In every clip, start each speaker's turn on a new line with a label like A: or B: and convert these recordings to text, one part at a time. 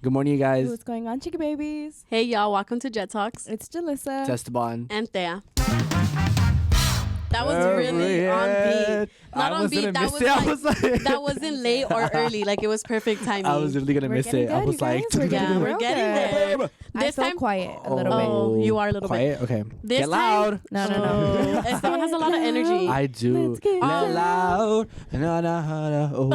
A: Good morning, you guys.
B: What's going on, chicky babies?
C: Hey, y'all. Welcome to Jet Talks.
B: It's Jalissa.
A: Esteban.
C: And Thea. That was really on beat. Not on beat. That wasn't late or early. Like, it was perfect timing.
A: I was literally going to miss it.
B: Good,
A: I was like...
B: we're getting
C: there.
B: This time quiet a little bit.
C: Oh, you are a little
A: quiet?
C: bit.
A: Okay.
C: This
A: get loud.
B: No.
C: Esteban has a lot of energy.
A: I do.
B: Let's get
A: loud.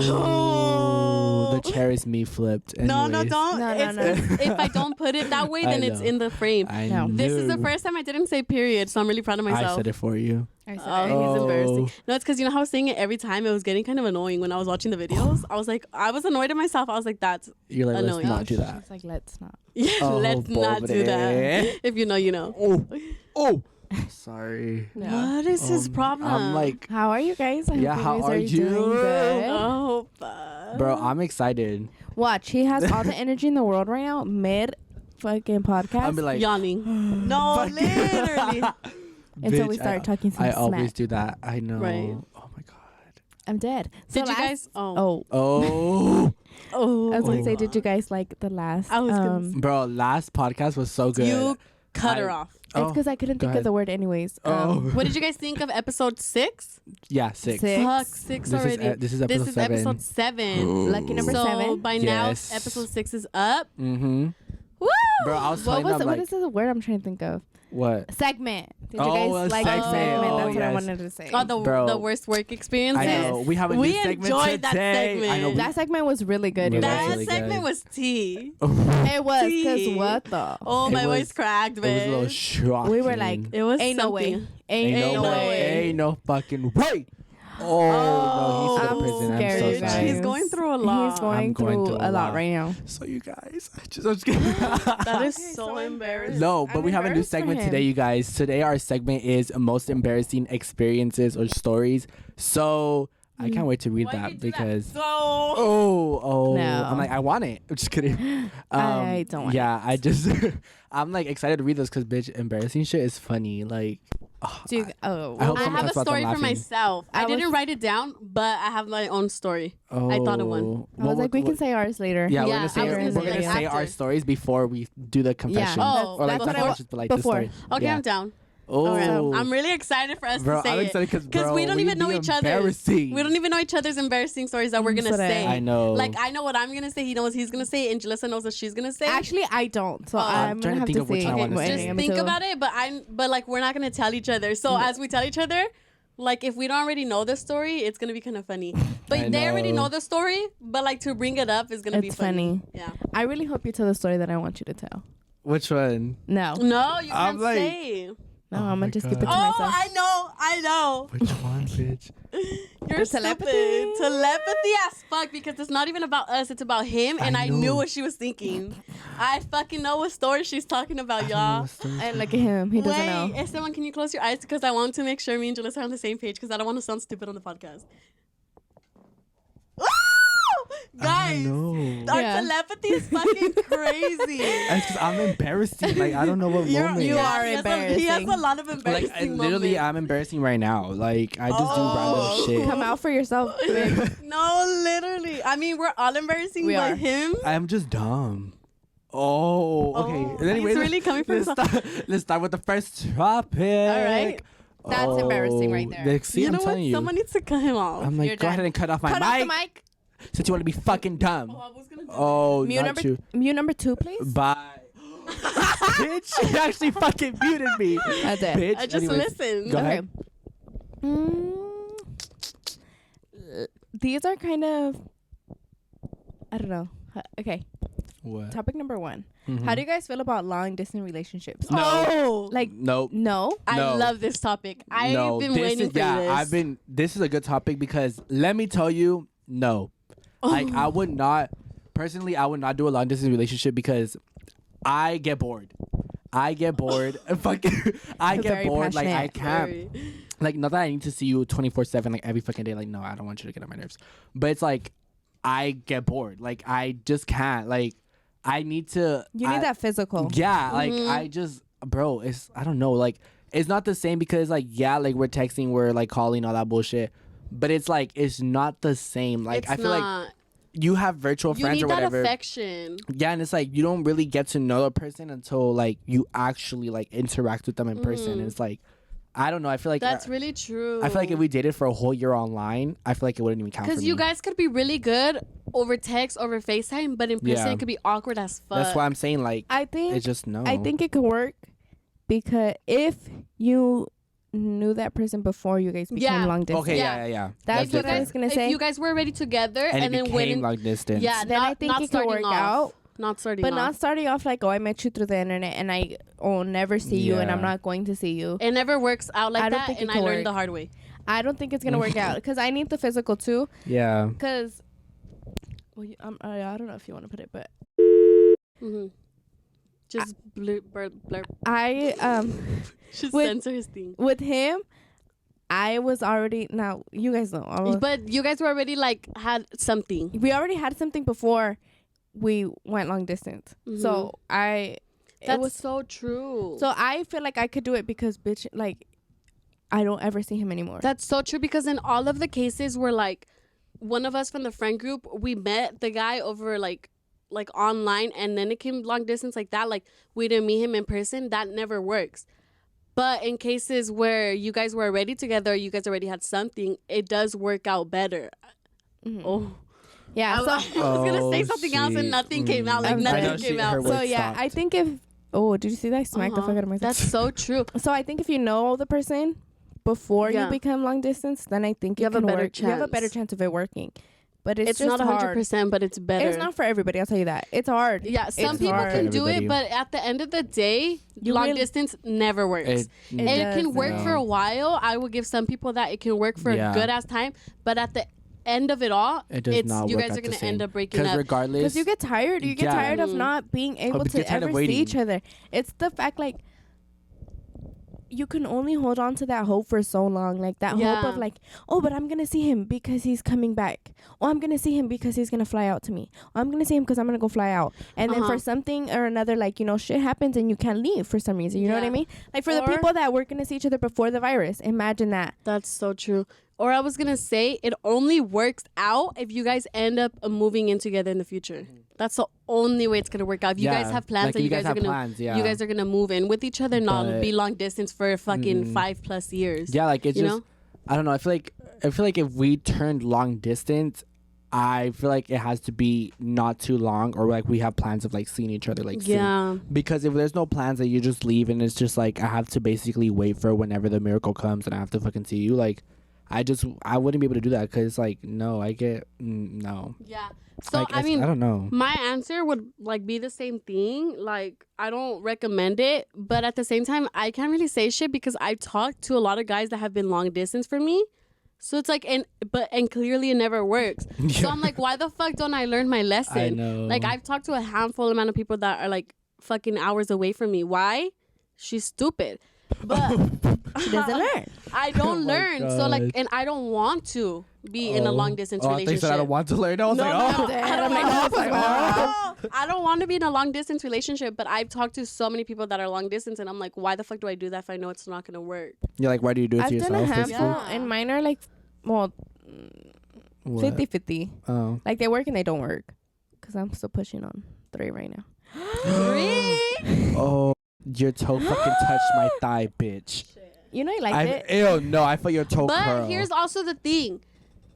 A: Oh, the chair is me flipped.
C: No,
A: Anyways.
C: don't.
B: No.
C: If I don't put it that way, then it's in the frame.
A: I
B: No.
A: knew.
C: This is the first time I didn't say period, so I'm really proud of myself.
A: I said it for you.
B: I said
C: Oh, he's embarrassing.
A: Oh.
C: No, it's because you know how I was saying it every time. It was getting kind of annoying when I was watching the videos. I was like, I was annoyed at myself. I was like, that's
A: You're like,
C: annoying.
A: let's not do that.
B: It's like, let's not.
C: yeah.
A: Oh,
C: Let's not do that. If you know, you know.
A: Oh. Sorry.
B: No.
C: What is his problem?
A: I'm like,
B: How are you guys? I
A: Yeah,
B: hope
A: how
B: you guys
A: are you?
B: doing good.
C: Oh, fuck.
A: bro, I'm excited.
B: Watch, he has all the energy in the world right now, mid fucking podcast.
A: I'll be like,
C: yawning. No, literally.
B: Until we
A: bitch,
B: start talking some
A: I
B: smack.
A: always do that. I know.
C: Right.
A: Oh my god.
B: I'm dead. So
C: Did you
B: last-
C: guys? Oh.
A: Oh.
B: I was gonna say,
C: God.
B: did you guys like the last?
C: I was gonna say-
A: Bro, last podcast was so good.
C: You cut her off.
B: It's because I couldn't
A: go
B: think
A: ahead.
B: of the word anyways.
A: Oh.
C: What did you guys think of episode 6?
A: Yeah, 6.
B: Six.
C: Fuck, 6
A: This
C: already.
A: is episode 7.
C: Episode 7.
B: Lucky number
C: so
B: 7.
C: by
A: Yes.
C: now, episode 6 is up.
A: Mm-hmm.
C: Woo!
A: Bro, I was
B: What
A: telling
B: was
A: them
B: what
A: like,
B: is the word I'm trying to think of?
A: what?
B: Segment. Did you
A: Oh,
B: guys
A: a
B: like the
A: segment.
B: segment?
A: Oh,
B: That's what I
A: yes.
B: wanted to say.
C: Oh,
A: Bro.
C: the worst work experience.
A: I know. We have a new
C: We
A: segment
C: enjoyed that
A: today.
C: segment.
A: I know.
B: That segment was really good. You
A: It was
B: guys.
C: That
A: really
C: segment
A: good.
C: was tea.
B: It was because
C: Tea.
B: what the?
C: Oh,
A: It
C: my
A: was-
C: voice cracked,
A: It was a little
C: man.
A: shocking.
B: We were like,
C: It was
B: ain't no way.
C: something.
B: Ain't no way.
A: Ain't no fucking way. Oh, no, he's in
B: I'm
A: prison. I'm
B: scared,
A: so
B: you guys.
A: sorry.
C: He's going through a lot.
B: He's going,
A: I'm going
B: through
A: through
B: a lot right now.
A: So you guys, I'm just kidding.
C: That is so embarrassing.
A: No, but
B: I'm
A: we have a new
B: embarrassed for
A: segment
B: him.
A: today, you guys. Today our segment is most embarrassing experiences or stories. So I can't wait to read
C: Why
A: that
C: you do that?
A: because
C: So
A: oh,
B: No.
A: I'm like I want it. I'm just kidding.
B: I don't want
A: Yeah, I just I'm like excited to read this because bitch, embarrassing shit is funny. Like,
B: Dude, oh,
A: I hope
C: I
A: someone
C: have a
A: talks about
C: story
A: them
C: for
A: laughing.
C: myself. I didn't write it down, but I have my own story. I thought of one.
B: I was like, we can say ours later.
A: Yeah,
C: Yeah,
A: we're
C: I
A: gonna
C: was
A: say
C: gonna
A: we're gonna
C: say
A: say
C: after.
A: our stories before we do the confessions.
C: Oh,
A: or like
C: that's
A: not
C: what I wa-
A: confessions, but like the
B: before.
A: story.
C: Okay,
A: Yeah.
C: I'm down.
A: Oh,
C: All right. I'm really excited for us
A: bro,
C: to say
A: I'm
C: it.
A: excited because
C: we don't even know each other.
A: Embarrassing.
C: We don't even know each other's embarrassing stories that we're gonna
B: So that-
C: say.
A: I know.
C: Like I know what I'm gonna say. He knows what he's gonna say, and Jalissa knows what she's gonna say.
B: Actually, I don't. So
A: I'm
B: I'm
A: trying to
B: gonna have
A: think
B: to
A: of which
B: say
A: one I wanna
B: what
A: say.
B: I
C: just
B: am
C: think
B: too.
C: about it. But like we're not gonna tell each other. So as we tell each other, like if we don't already know the story, it's gonna be kind of funny. But
A: I
C: they already
A: know.
C: know the story. But like to bring it up is gonna be
B: It's funny.
C: Yeah.
B: I really hope you tell the story that I want you to tell.
A: Which one?
B: No,
C: No, you
A: I'm
C: can't
A: like-
C: say.
B: no,
A: Oh
B: I'm
A: my
B: gonna just
A: God.
B: keep it to
C: Oh,
B: myself.
C: I know.
A: Which one, bitch?
C: You're
B: The
C: stupid.
B: telepathy.
C: Telepathy as fuck because it's not even about us. It's about him, and I
A: know.
C: knew what she was thinking. I fucking know what story she's talking about, y'all.
B: And look at him. He doesn't know.
C: Wait, Esteban, can you close your eyes because I want to make sure me and Jalissa are on the same page because I don't want to sound stupid on the podcast. Guys,
A: know.
C: our
B: Yeah.
C: telepathy is fucking crazy.
A: That's because I'm embarrassing. Like I don't know what moment.
B: you are
C: He has
B: embarrassing.
C: a lot of embarrassing
A: Like I literally,
C: moments.
A: I'm embarrassing right now. Like I just do
C: Oh.
A: random shit.
B: Come out for yourself, babe.
C: No, literally. I mean, we're all embarrassing
B: We
C: by
B: are.
C: him.
A: I'm just dumb. Oh, okay.
C: Oh, he's really coming for
A: let's start with the first topic.
C: All right.
B: That's embarrassing right there.
A: Like, see,
C: You
A: I'm
C: know what?
A: telling you.
C: Someone needs to cut him off.
A: I'm like,
B: You're
A: go
B: done.
A: ahead and cut off my
B: Cut
A: mic,
B: off the mic.
A: since you want to be fucking dumb.
C: I was gonna do
A: Oh,
B: Mute
A: not
B: number,
A: you.
B: mute number 2, please.
A: Bye. Bitch, she actually fucking muted me.
B: That's it.
A: Bitch.
C: I just
A: Anyways,
C: listened.
A: Go
B: Okay.
A: ahead.
B: These are kind of, I don't know. Okay.
A: What?
B: Topic number 1.
A: Mhm.
B: How do you guys feel about long distance relationships?
A: No.
C: Oh,
B: Like,
A: Nope.
B: no.
C: I
A: No.
C: love this topic. I've
A: No,
C: been
A: this
C: waiting
A: is,
C: for
A: yeah,
C: this.
A: this is a good topic because let me tell you, no. Like I would not personally I would not do a long distance relationship because I get bored. Fucking I get
B: Very
A: bored. Like I
B: passionate.
A: can't like not that I need to see you 24/7 like every fucking day. Like no, I don't want you to get on my nerves. But it's like I get bored. Like I just can't. Like I need to
B: You need that physical.
A: Yeah, like
C: Mm-hmm.
A: I just bro, it's I don't know, like it's not the same because like yeah, like we're texting, we're like calling all that bullshit. But it's like it's not the same. Like
C: It's
A: I feel like
C: not.
A: you have virtual
C: You
A: friends
C: need
A: or
C: that
A: whatever.
C: affection.
A: Yeah, and it's like you don't really get to know a person until like you actually like interact with them in person. And it's like, I don't know. I feel like
C: That's really true.
A: I feel like if we dated for a whole year online, I feel like it wouldn't even count.
C: Because you guys could be really good over text, over FaceTime, but in person it could be awkward as fuck.
A: That's why I'm saying like
B: I think
A: it's just no.
B: I think it could work because if you knew that person before you guys became long distance.
A: Okay,
C: Yeah.
A: yeah.
B: That's what I was gonna say.
C: If you guys were already together
A: and
C: then
A: it
C: when
A: became long distance.
C: yeah,
B: then I think it could work out.
C: Not starting
B: But
C: off.
B: not starting off like, oh, I met you through the internet and I never see you and I'm
A: Yeah.
B: not going to see you.
C: It never works out like
B: I don't
C: that,
B: think it
C: and I
B: could
C: learned
B: work.
C: the hard way.
B: I don't think it's gonna work out because I need the physical too.
A: Yeah.
B: Because, well, I don't know if you want to put it, but
C: Mm-hmm. Just blur.
B: I
C: Just
B: with-
C: censor his thing.
B: with him, I was already now. You guys know,
C: But you guys were already like had something.
B: we already had something before we went long distance. So
C: That's
B: it was
C: so true.
B: so I feel like I could do it because bitch, like I don't ever see him anymore.
C: That's so true because in all of the cases where like one of us from the friend group, we met the guy over like online and then it came long distance like that, like we didn't meet him in person, that never works. But in cases where you guys were already together, you guys already had something, it does work out better. Oh.
B: yeah.
C: I
B: So
C: was gonna say something else and nothing came out. Like
B: I know
C: nothing
A: she-
C: came
A: her
C: out.
A: words
B: so yeah,
A: stopped.
B: I think if did you see that? I smacked the fuck out of myself.
C: That's so true.
B: So I think if you know the person before
C: Yeah.
B: you become long distance, then I think
C: You
B: it
C: have a
B: can
C: better
B: work. You have a better
C: chance.
B: chance of it working. But it's
C: It's
B: just
C: not
B: hard.
C: 100%, but it's better.
B: It's not for everybody. I'll tell you that. It's hard.
C: Yeah, some
B: It's
C: people
B: hard.
C: can do
A: Everybody.
C: it, but at the end of the day,
B: You
C: long
B: really-
C: distance never works.
A: It
C: It can work
A: doesn't.
C: for a while. I will give some people that it can work for
A: Yeah.
C: a good ass time, but at the end of it all,
A: It does
C: it's
A: not
C: you
A: work
C: guys
A: out
C: are
A: the
C: gonna
A: same.
C: end up breaking
A: Because
C: up.
A: regardless,
B: Because you get tired. You get
A: Yeah.
B: tired of
C: Mhm.
B: not being able
A: you
B: to
A: get tired of
B: ever see
A: waiting.
B: each other. It's the fact like you can only hold on to that hope for so long. Like that hope
C: Yeah.
B: of like, oh, but I'm gonna see him because he's coming back. Oh, I'm gonna see him because he's gonna fly out to me. Oh, I'm gonna see him because I'm gonna go fly out. And then for something or another, like, you know, shit happens and you can't leave for some reason. You know what I
C: Yeah.
B: mean? Like for the
C: Or-
B: people that were gonna see each other before the virus, imagine that.
C: That's so true. Or I was gonna say it only works out if you guys end up moving in together in the future. That's the only way it's gonna work out. If you guys
A: Yeah.
C: have plans
A: Like,
C: that
A: if
C: you guys are
A: have
C: gonna
A: plans, yeah.
C: you guys are gonna move in with each other, not
A: But-
C: be long distance for fucking 5+ years.
A: Yeah, like it's
C: You
A: just
C: know?
A: I don't know. I feel like if we turned long distance, I feel like it has to be not too long, or like we have plans of like seeing each other like soon.
C: Yeah.
A: Because if there's no plans that you just leave and it's just like I have to basically wait for whenever the miracle comes and I have to fucking see you, like I wouldn't be able to do that because like no, I get no.
C: Yeah. So
A: Like,
C: I mean,
A: I don't know.
C: my answer would like be the same thing. Like I don't recommend it, but at the same time, I can't really say shit because I've talked to a lot of guys that have been long distance for me. So it's like and clearly it never works. So I'm like, why the fuck don't I learn my lesson?
A: I know.
C: Like I've talked to a handful amount of people that are like fucking hours away from me. Why? She's stupid. But
B: She doesn't learn.
C: I don't
A: Oh my
C: learn. So like,
A: God.
C: and I don't want to be in a long distance
A: I
C: relationship.
A: said I don't want to learn. I was
C: No,
A: like,
C: no,
A: oh,
C: no. I don't I don't want to be in a long distance relationship, but I've talked to so many people that are long distance, and I'm like, why the fuck do I do that if I know it's not gonna work?
A: You're like, why do you do it
B: I've
A: to
B: done a
A: yourself?
B: handful,
C: basically?
B: and mine are like, well,
A: What?
B: 50-50.
A: Oh.
B: Like they work and they don't work. Because I'm still pushing on 3 right now.
A: Oh, your toe fucking touched my thigh, bitch.
B: You know you liked it.
A: Ew, no, I felt your toe
C: But
A: curl.
C: here's also the thing.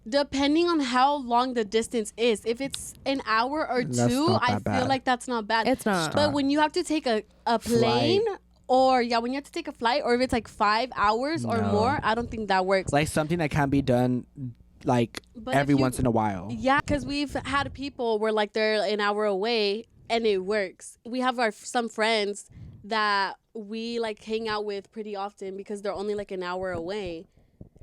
C: Depending on how long the distance is, if it's an hour or
A: That's
C: two,
A: not
C: I
A: that
C: feel
A: bad.
C: like that's not bad.
B: It's not.
C: But when you have to take a plane, or when you have to take a flight, or if it's like 5 hours or
A: No.
C: more, I don't think that works.
A: like something that can be done like
C: But
A: every
C: if you-
A: once in a while.
C: Yeah, because we've had people where like they're an hour away and it works. We have some friends that we like hang out with pretty often because they're only like an hour away.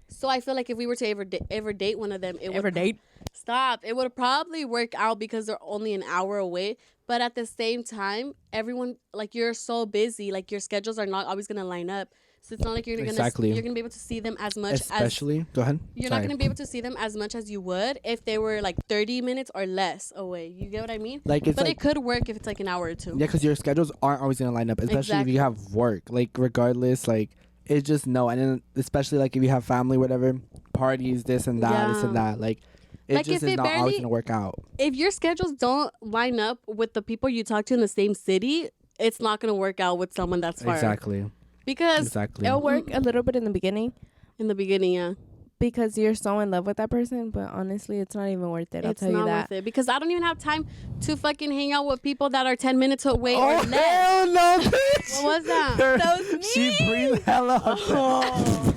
C: So I feel like if we were to ever date one of them, it would
B: date?
C: stop. It would probably work out because they're only an hour away. But at the same time, everyone like you're so busy, like your schedules are not always gonna line up. So it's not like you're
A: Exactly.
C: gonna be able to see them as much as
A: Especially, go ahead.
C: you're not going to be able to see them as much as you would if they were like 30 minutes or less away. You get what I mean?
A: Like it's
C: But
A: like
C: it could work if it's like an hour or two.
A: yeah, because your schedules aren't always gonna line up, especially
C: Exactly.
A: if you have work. Like regardless, like it's just no. And then especially like if you have family, whatever, parties, this and that, this and
C: Yeah.
A: that. Like It
C: Like,
A: just
C: if
A: is
C: it
A: not always
C: barely-
A: gonna work out.
C: If your schedules don't line up with the people you talk to in the same city, it's not gonna work out with someone that's far.
A: Exactly.
C: Because
A: Exactly.
B: It'll work a little bit in the beginning
C: in the beginning, yeah,
B: because you're so in love with that person, but honestly, it's not even worth it. I'll
C: it's
B: tell you
C: not
B: that.
C: worth it. Because I don't even have time to fucking hang out with people that are 10 minutes away or
A: Oh
C: less.
A: hell no, bitch!
C: What was that?
B: That was me.
A: She breathed hella.
C: Oh.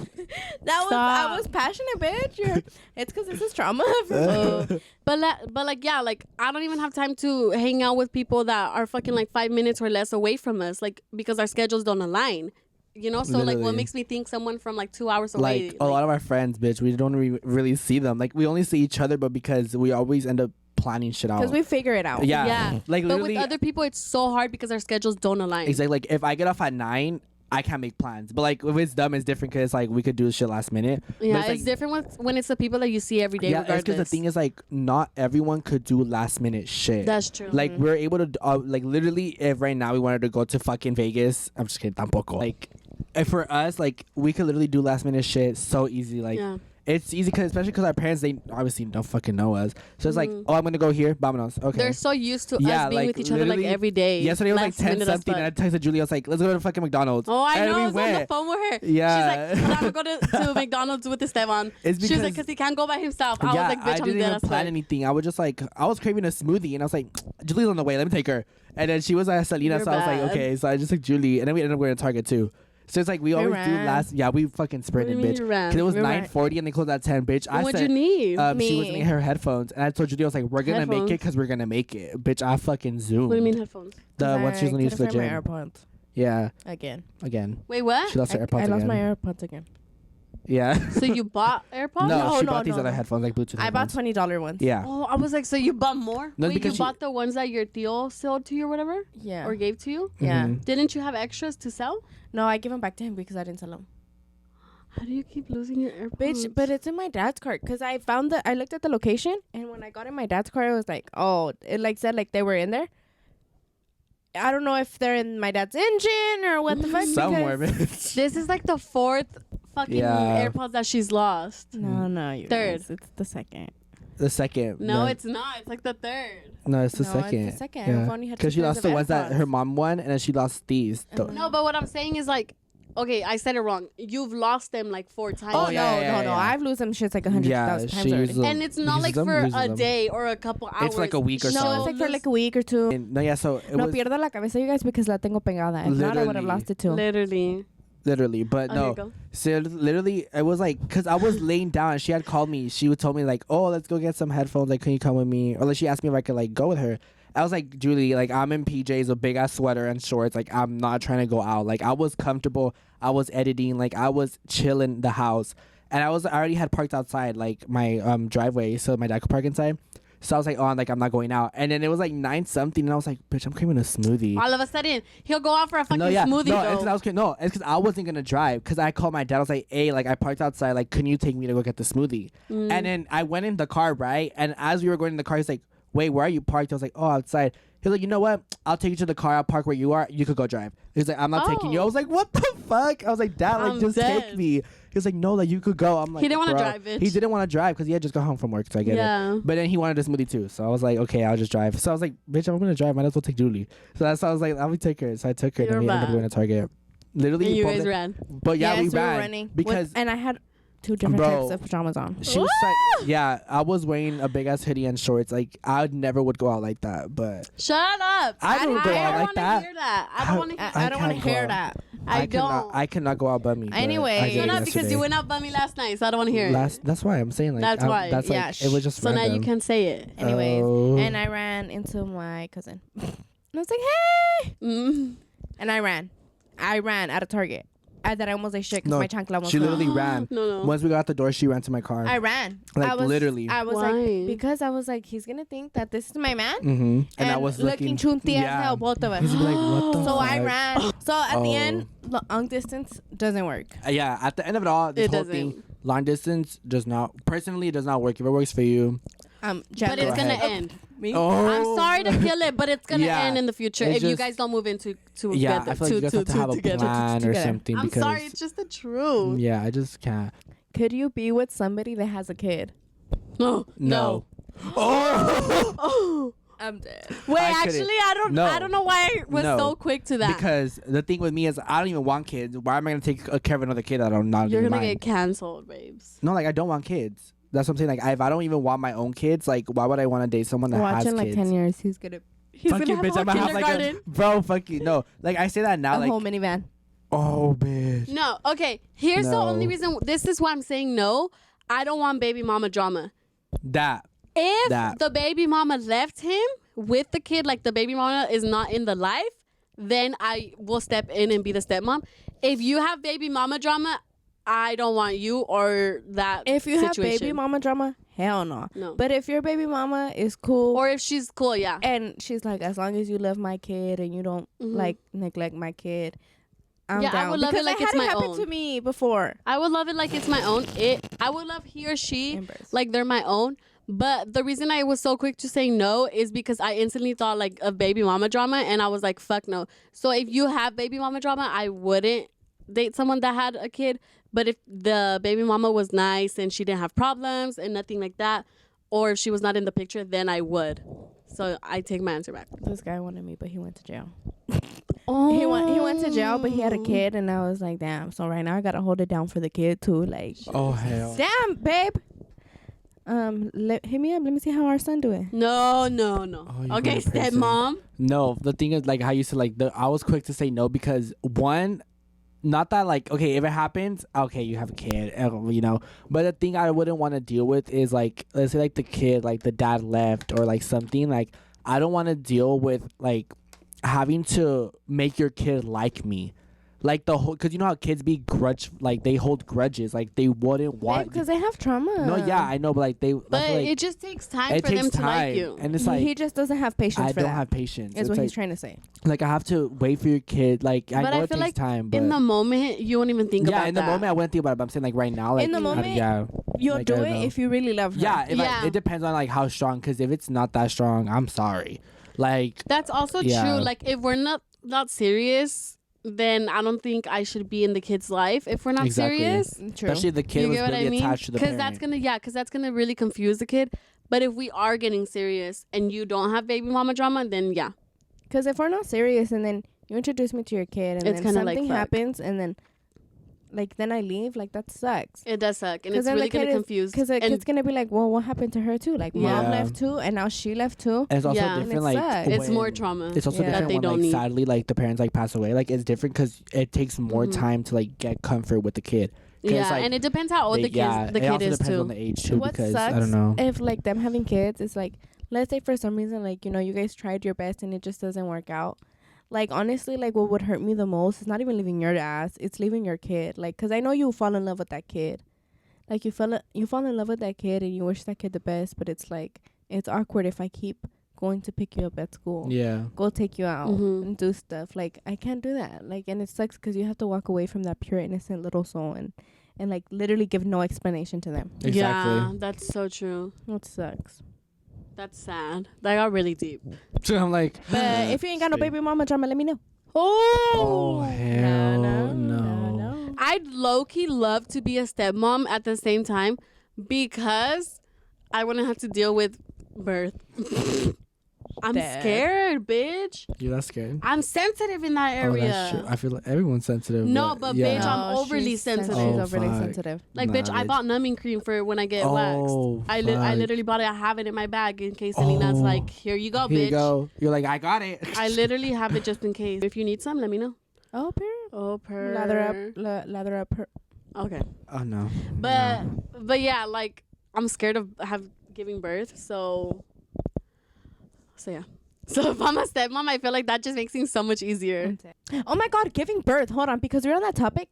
B: That was
C: Stop.
B: I was passionate, bitch. It's because this is trauma.
C: But like yeah, like I don't even have time to hang out with people that are fucking like 5 minutes or less away from us, like because our schedules don't align. You know, so like
A: Literally.
C: what makes me think someone from like 2 hours away?
A: Like a lot of our friends, bitch, we don't really see them. Like we only see each other, but because we always end up planning shit out.
B: Because we figure it out.
A: Yeah.
C: Yeah.
A: Like
C: But
A: literally.
C: with other people, it's so hard because our schedules don't align.
A: Exactly. Like if I get off at 9, I can't make plans. But like if it's dumb, it's different because like we could do shit last minute.
C: Yeah,
A: But
C: it's
A: like,
C: different when it's the people that you see every day.
A: yeah,
C: regardless.
A: it's because the thing is like not everyone could do last minute shit.
C: That's true.
A: Like we're able to like literally if right now we wanted to go to fucking Vegas, I'm just kidding, tampoco. Like if for us like we could literally do last minute shit so easy. Like
C: yeah.
A: it's easy because especially because our parents, they obviously don't fucking know us. So it's like, oh, I'm gonna go here, vámonos. Okay.
C: They're so used to
A: Yeah,
C: us being
A: like,
C: with each other like
A: literally,
C: every day.
A: Yesterday was like
C: Last
A: 10
C: minute as
A: something,
C: fuck.
A: and I texted Julie. I was like, let's go to fucking McDonald's.
C: Oh, I
A: and
C: know.
A: we
C: I was on the
A: went.
C: phone with her.
A: Yeah.
C: She's like, I'm gonna go to McDonald's with Esteban.
A: It's
C: She was like,
A: because-
C: because he can't go by himself. I
A: Yeah,
C: was like, bitch, I'm
A: didn't
C: dead
A: even
C: as
A: plan
C: fuck.
A: anything. I was just like, I was craving a smoothie, and I was like, Julie's on the way. Let me take her. And then she was at Selena,
C: You're
A: so I was like,
C: bad.
A: okay. So I just took Julie, and then we ended up going to Target too. So it's like we always do
B: ran.
A: last. Yeah, we fucking sprinted,
C: What do you
A: bitch.
C: mean you ran?
A: Because it was
B: We ran.
A: 9:40 and they closed at 10, bitch. I
C: What'd
A: said,
C: you need?
A: she was
B: Me.
A: gonna get her headphones, and I told Julie, I was like, we're gonna make it
C: Headphones?
A: because we're gonna make it, bitch. I fucking zoomed.
C: What do you mean headphones?
A: The one she was gonna use for the
B: my
A: gym.
B: AirPods
A: Yeah,
B: again.
A: again.
C: Wait, what?
A: She lost her AirPods
B: I lost
A: again.
B: my AirPods again.
A: Yeah.
C: So you bought AirPods?
A: No, she
B: no,
A: bought these
B: no,
A: other
B: no.
A: headphones, like Bluetooth.
B: I bought
A: headphones.
B: $20 ones.
A: Yeah.
C: Oh, I was like, so you bought more?
A: No,
C: Wait,
A: because
C: you
A: she-
C: bought the ones that your tío sold to you or whatever?
B: Yeah.
C: Or gave to you?
B: Yeah.
A: Mhm.
C: Didn't you have extras to sell?
B: No, I give them back to him because I didn't sell them.
C: How do you keep losing your AirPods?
B: Bitch, but it's in my dad's cart because I found I looked at the location, and when I got in my dad's cart, I was like, oh, it like said like they were in there. I don't know if they're in my dad's engine or what the fuck.
A: Somewhere,
B: because-
A: bitch.
C: This is like the fourth fucking
A: Yeah.
C: AirPods that she's lost.
B: No, you
C: Third.
B: guys, it's the second.
A: The second.
C: No, it's not. It's like the third.
A: No, it's the
B: No, it's the
A: second.
B: second.
A: Yeah.
B: I've only had
A: Because
B: two
A: she
B: pairs
A: lost
B: of
A: the ones that
B: AirPods.
A: her mom won, and then she lost these.
C: No, but what I'm saying is like, okay, I said it wrong. You've lost them like 4 times.
B: Oh,
A: Oh, yeah, yeah,
B: no.
A: yeah.
B: I've lose them shits like 100,000
A: Yeah,
B: times
A: she
B: already.
A: uses them.
C: And it's not
A: Uses
C: like
A: them,
C: for
A: uses
C: a
A: them.
C: day or a couple hours.
A: It's like a week or
B: No,
A: so.
B: it's like for like a week or two.
A: And, no, yeah, so it
B: No
A: was
B: pierdo la cabeza, you guys, because la tengo pegada. If not, I would have
A: Literally.
B: lost it too.
C: Literally.
A: literally, but
C: Oh,
A: no.
C: here you go.
A: So literally, it was like, because I was laying down and she had called me. She would told me like, oh, let's go get some headphones. Like, can you come with me? Or like, she asked me if I could like go with her. I was like, Julie, like I'm in PJs, a big ass sweater and shorts. Like I'm not trying to go out. Like I was comfortable. I was editing. Like I was chilling the house, and I already had parked outside like my driveway, so my dad could park inside. So I was like, oh, I'm not going out. And then it was like 9 something, and I was like, bitch, I'm craving a smoothie.
C: All of a sudden, he'll go out for a fucking smoothie.
A: No,
C: though.
A: it's because I wasn't gonna drive. Because I called my dad. I was like, hey, like I parked outside. Like, can you take me to go get the smoothie? And then I went in the car, right? And as we were going in the car, he's like, wait, where are you parked? I was like, oh, outside. He's like, you know what? I'll take you to the car. I'll park where you are. You could go drive. He's like, I'm not taking you. I was like, what the fuck? I was like, Dad, like
C: I'm
A: just
C: dead.
A: take me. He was like, no, like you could go. I'm like,
C: He didn't wanna
A: "Bro."
C: drive, bitch.
A: He didn't want to drive because he had just got home from work, so I get
C: Yeah.
A: it. But then he wanted a smoothie too, so I was like, okay, I'll just drive. So I was like, bitch, I'm gonna drive. Might as well take Julie. So that's why I was like, I'll take her. So I took her, and
C: You're
A: then we ended up
C: bad.
A: going to Target. Literally,
C: And you
A: both
C: guys
A: of-
C: ran.
A: But yeah,
B: Yes,
A: we
B: were
A: ran
B: running
A: because
B: and I had 2 different
A: Bro.
B: types of pajamas on.
A: she was like, yeah, I was wearing a big ass hoodie and shorts. Like I never would go out like that, but
C: Shut up.
A: I don't go out
C: don't
A: like
C: wanna
A: that.
C: Hear that. I don't want to hear
B: I don't want to
A: can't go
B: hear
A: out.
B: that.
C: I
A: cannot,
C: don't.
A: I cannot go out by me. but
B: Anyway.
A: I did
C: Shut
A: it
C: up because
A: yesterday.
C: you went out by me last night, so I don't want to hear it.
A: That's why I'm saying like
C: That's why.
A: That's
B: Yeah,
A: like it was just
C: So now you
A: random.
C: can say it.
B: Anyways,
A: Oh.
B: and I ran into my cousin. And I was like, hey!
C: Mm.
B: And I ran out of Target. That I almost like shit because
A: No,
B: my chancla almost
A: she
B: fell.
A: literally ran.
C: No.
A: Once we got out the door, she ran to my car.
B: I ran.
A: Like,
B: I was,
A: literally.
B: I was
C: Why?
B: like, because I was like, he's going to think that this is my man.
A: Mm-hmm. And I was
B: looking chunty as hell, both of us.
A: He's like, what the
B: So I
A: fuck?
B: ran. So at the
A: Oh.
B: end, long distance doesn't work.
A: Yeah, at the end of it all, this
C: It
A: whole
C: doesn't.
A: thing, long distance does not. Personally, it does not work. If it works for you,
C: But it's
A: Go
C: gonna
A: ahead.
C: end.
B: Me?
A: oh,
C: I'm sorry to kill it, but it's gonna
A: Yeah.
C: end in the future
A: It's
C: if you
A: just-
C: guys don't move into to
A: yeah,
C: together.
A: I feel like you guys have to have a
C: together.
A: plan or
B: together.
A: something.
C: I'm
A: because
C: sorry, it's just the truth.
A: yeah, I just can't.
B: Could you be with somebody that has a kid?
A: No. Oh.
B: I'm dead.
C: Wait,
A: I couldn't.
C: actually, I don't know why I was so quick to that.
A: Because the thing with me is I don't even want kids. Why am I gonna take care of another kid that I'm not?
C: You're
A: even
C: gonna
A: mine?
C: get canceled, babes.
A: No, like I don't want kids. That's what I'm saying. Like if I don't even want my own kids, like why would I want to date someone that
B: Watch
A: has
B: in
A: kids?
B: like 10 years, he's
A: Fuck
C: gonna
A: you,
C: have
A: bitch.
C: a
A: I'm gonna have like a
C: kindergarten.
A: bro. Fuck you. No, like I say that now.
B: a
A: Like
B: whole minivan.
A: oh, bitch.
C: No, okay. Here's the
A: No.
C: only reason. This is why I'm saying no. I don't want baby mama drama.
A: That.
C: If the baby mama left him with the kid, like the baby mama is not in the life, then I will step in and be the stepmom. If you have baby mama drama, I don't want you or that.
B: If you
C: situation.
B: have baby mama drama, hell no.
C: No.
B: But if your baby mama is cool,
C: or if she's cool, yeah.
B: and she's like, as long as you love my kid and you don't like neglect my kid, I'm
C: Yeah, I
B: down.
C: would love it
B: Because
C: like
B: had
C: it's my
B: happened
C: own.
B: to me before.
C: I would love it like it's my own. I would love he or she
B: Embarrassed.
C: like they're my own. But the reason I was so quick to say no is because I instantly thought like of baby mama drama, and I was like, fuck no. So if you have baby mama drama, I wouldn't date someone that had a kid. But if the baby mama was nice and she didn't have problems and nothing like that, or if she was not in the picture, then I would. So I take my answer back.
B: This guy wanted me, but he went to jail.
C: Oh,
B: He went to jail, but he had a kid, and I was like, damn. So right now I gotta hold it down for the kid too. Like,
A: Oh hell.
B: damn, babe. Hit me up. Let me see how our son doing.
C: No.
A: Oh, you
C: Okay,
A: good person.
C: stepmom.
A: No, the thing is like how you said like I was quick to say no because one, not that like okay if it happens okay you have a kid you know, but the thing I wouldn't want to deal with is like let's say like the kid like the dad left or like something like I don't want to deal with like having to make your kid like me. Like the whole, cause you know how kids be grudge, like they hold grudges, like they wouldn't want.
B: Because they have trauma.
A: No, yeah, I know, but like they.
C: But
A: like,
C: it just takes time
A: it
C: for
A: takes
C: them to
A: time,
C: like you.
A: and it's like
B: he just doesn't have patience
A: I
B: for
A: don't
B: that.
A: have patience.
B: Is
A: It's
B: what
A: like,
B: he's trying to say.
A: Like I have to wait for your kid. Like I
C: But
A: know
C: I
A: it
C: feel
A: takes
C: like
A: time, but
C: in the moment, you won't even think about
A: yeah, in the
C: that.
A: moment I wouldn't think about it. But I'm saying like right now, like
B: In the moment,
A: yeah,
B: You'll
A: like,
B: do
A: I don't
B: it
A: know.
B: if you really love her.
A: Yeah,
C: Yeah.
A: it depends on like how strong. Cause if it's not that strong, I'm sorry. Like
C: That's also
A: Yeah.
C: true. Like if we're not serious, then I don't think I should be in the kid's life if we're not
A: Exactly.
C: serious.
B: True.
A: especially if the kid
C: You
A: was
C: get what
A: really
C: I mean?
A: attached to the
C: Because
A: parent.
C: that's gonna really confuse the kid. But if we are getting serious and you don't have baby mama drama, then yeah.
B: Because if we're not serious and then you introduce me to your kid and
C: It's
B: then
C: kinda like,
B: something
C: fuck.
B: happens and then then I leave, like that sucks.
C: It does suck, and
B: 'Cause
C: it's
B: then
C: really
B: the kid
C: gonna
B: is-
C: confuse.
B: Because the
C: and
B: kid's gonna be like, well, what happened to her too? Like mom
A: Yeah.
B: left too, and now she left too.
A: And it's also
C: Yeah. And
A: different.
B: it
A: Like
B: sucks.
C: it's
A: when-
C: more trauma.
A: It's also
B: Yeah.
A: different
C: that they
A: when
C: don't
A: like
C: need.
A: sadly like the parents like pass away. Like it's different because it takes more
C: Mhm.
A: time to like get comfort with the kid. 'Cause,
C: Yeah,
A: like,
C: and it depends how old the
A: it
C: kid
A: also
C: is
A: depends
C: too.
A: on the age too.
B: What
A: because
B: sucks
A: I don't know.
B: if like them having kids is like, let's say for some reason like you guys tried your best and it just doesn't work out. Like honestly, like what would hurt me the most is not even leaving your ass, it's leaving your kid. Like, cause I know you fall in love with that kid. Like you fall in love with that kid and you wish that kid the best, but it's like it's awkward if I keep going to pick you up at school.
A: Yeah.
B: Go take you out
C: Mhm.
B: and do stuff. Like I can't do that. Like, and it sucks because you have to walk away from that pure innocent little soul and like literally give no explanation to them.
A: Exactly.
C: Yeah, that's so true.
B: It sucks.
C: That's sad. That got really deep.
A: So I'm like,
B: But if you ain't got no
A: Same.
B: baby mama drama, let me know.
A: oh hell
B: no.
A: no.
C: I'd low-key love to be a stepmom at the same time because I wouldn't have to deal with birth. I'm
B: Dad.
C: scared, bitch.
A: You're not scared.
C: I'm sensitive in that
A: Oh,
C: area.
A: that's true. I feel like everyone's sensitive.
C: No, but
A: yeah.
C: bitch, I'm overly
B: she's
C: sensitive.
B: She's
A: Oh,
B: overly
A: fuck.
B: sensitive.
C: Like, bitch, I
A: bitch.
C: bought numbing cream for when I get
A: Oh,
C: waxed. I
A: fuck.
C: literally bought it. I have it in my bag in case Selena's
A: Oh.
C: like, here you go,
A: Here
C: bitch.
A: you go. You're like, I got it.
C: I literally have it just in case. If you need some, let me know.
B: Oh, period.
C: Oh, per.
B: Lather up her.
C: Okay.
A: Oh no.
C: But yeah, like I'm scared of giving birth, so yeah. So if I'm a stepmom, I feel like that just makes things so much easier.
B: Oh my God, giving birth. Hold on, because we're on that topic.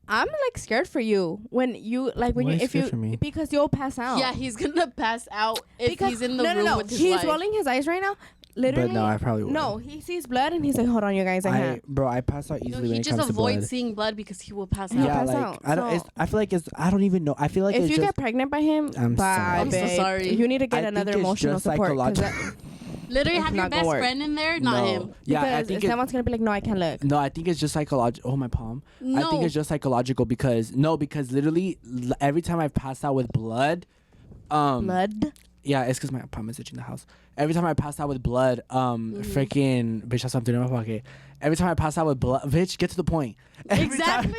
B: I'm like scared for you when you like when
A: Why
B: you
A: are you
B: if
A: scared
B: you
A: for me?
B: because you'll pass out.
C: Yeah, he's gonna pass out if he's in the room with his
B: he's
C: wife.
B: rolling his eyes right now. Literally.
A: But no, I probably would.
B: No, he sees blood and he's like, hold on, you guys, I can't.
A: Bro, I pass out
C: No,
A: easily when
C: he
A: it
C: just
A: comes to blood.
C: avoids seeing blood because he will pass out.
B: He'll
A: Yeah,
B: pass
A: like
B: out,
A: I don't.
B: so-
A: It's, I feel like it's. I don't even know. I feel like
B: If
A: it's
B: you
A: just.
B: get pregnant by him,
A: I'm
B: bye,
A: sorry.
C: I'm so
B: babe.
C: sorry.
B: You need to get
A: I
B: another
A: think it's
B: emotional
A: just
B: support. 'cause
A: psychological.
C: Literally have
B: It's
C: your
B: not gonna
C: best
B: work.
C: friend in there, not him.
A: Yeah, I
B: because
A: think
B: someone's gonna be like, no, I can't look.
A: No, I think it's just psychological. Oh, my palm.
C: No.
A: I think it's just psychological because literally every time I've passed out with blood,
B: Blood.
A: Yeah, it's because my palm is itching the house. Every time I pass out with blood, freaking bitch, that's something in my pocket. Every time I pass out with blood, bitch, get to the point. Every time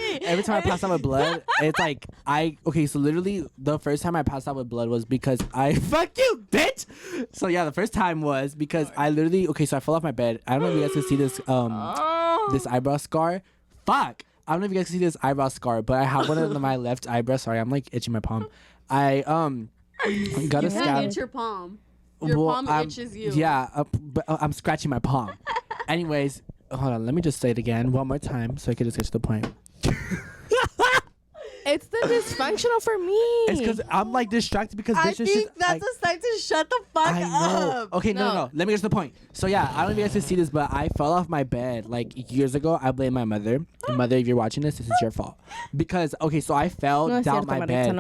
A: I pass out with blood, it's like so literally the first time I passed out with blood was because I fuck you, bitch. So yeah, the first time was because I literally so I fell off my bed. I don't know if you guys can see this this eyebrow scar. Fuck. I don't know if you guys can see this eyebrow scar, but I have one on my left eyebrow. Sorry, I'm like itching my palm. I got a scab.
C: You can't itch your palm. Your palm itches you.
A: Yeah, but I'm scratching my palm. Anyways, hold on. Let me just say it again one more time so I can just get to the point.
B: It's the dysfunctional for me.
A: It's because I'm like distracted because
D: I
A: bitch is
D: think
A: just,
D: that's a sign to shut the fuck
A: I know.
D: up.
A: Okay, no. Let me get to the point. So yeah, I don't know if you guys can see this, but I fell off my bed like years ago. I blame my mother. Mother, if you're watching this is your fault. Because so I fell down my bed.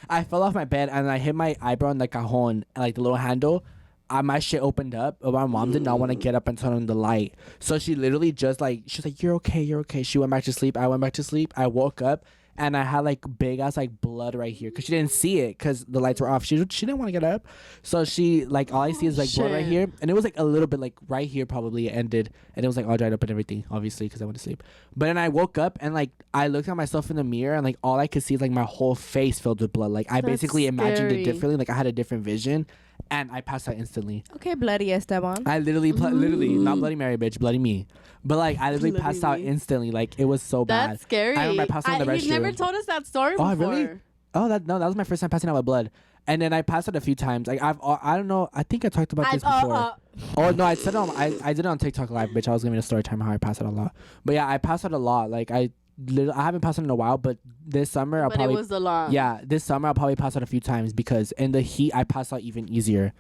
A: I fell off my bed and I hit my eyebrow in the cajon, like the little handle. My shit opened up, but my mom did not want to get up and turn on the light. So she literally just she's like, you're okay. She went back to sleep. I went back to sleep. I woke up. And I had like big ass like blood right here because she didn't see it because the lights were off. She didn't want to get up, so she like all I see is like blood right here, and it was like a little bit like right here probably it ended, and it was like all dried up and everything, obviously because I went to sleep. But then I woke up and like I looked at myself in the mirror and like all I could see is like my whole face filled with blood. Like I basically imagined it differently. Like I had a different vision, and I passed out instantly.
B: Okay, bloody Esteban.
A: I literally not Bloody Mary, bitch, bloody me. But like I literally passed out instantly. Like it was so bad.
C: That's scary.
A: I remember I passed out in the restroom.
C: He's never told us that story before.
A: Oh, really? Oh, that was my first time passing out with blood. And then I passed out a few times. Like I don't know. I think I talked about this before. Oh no, I said it on I did it on TikTok live, bitch. I was giving a story time how I passed out a lot. But yeah, I passed out a lot. Like I haven't passed out in a while, but this summer
C: it was a lot.
A: Yeah, this summer I'll probably pass out a few times because in the heat I passed out even easier.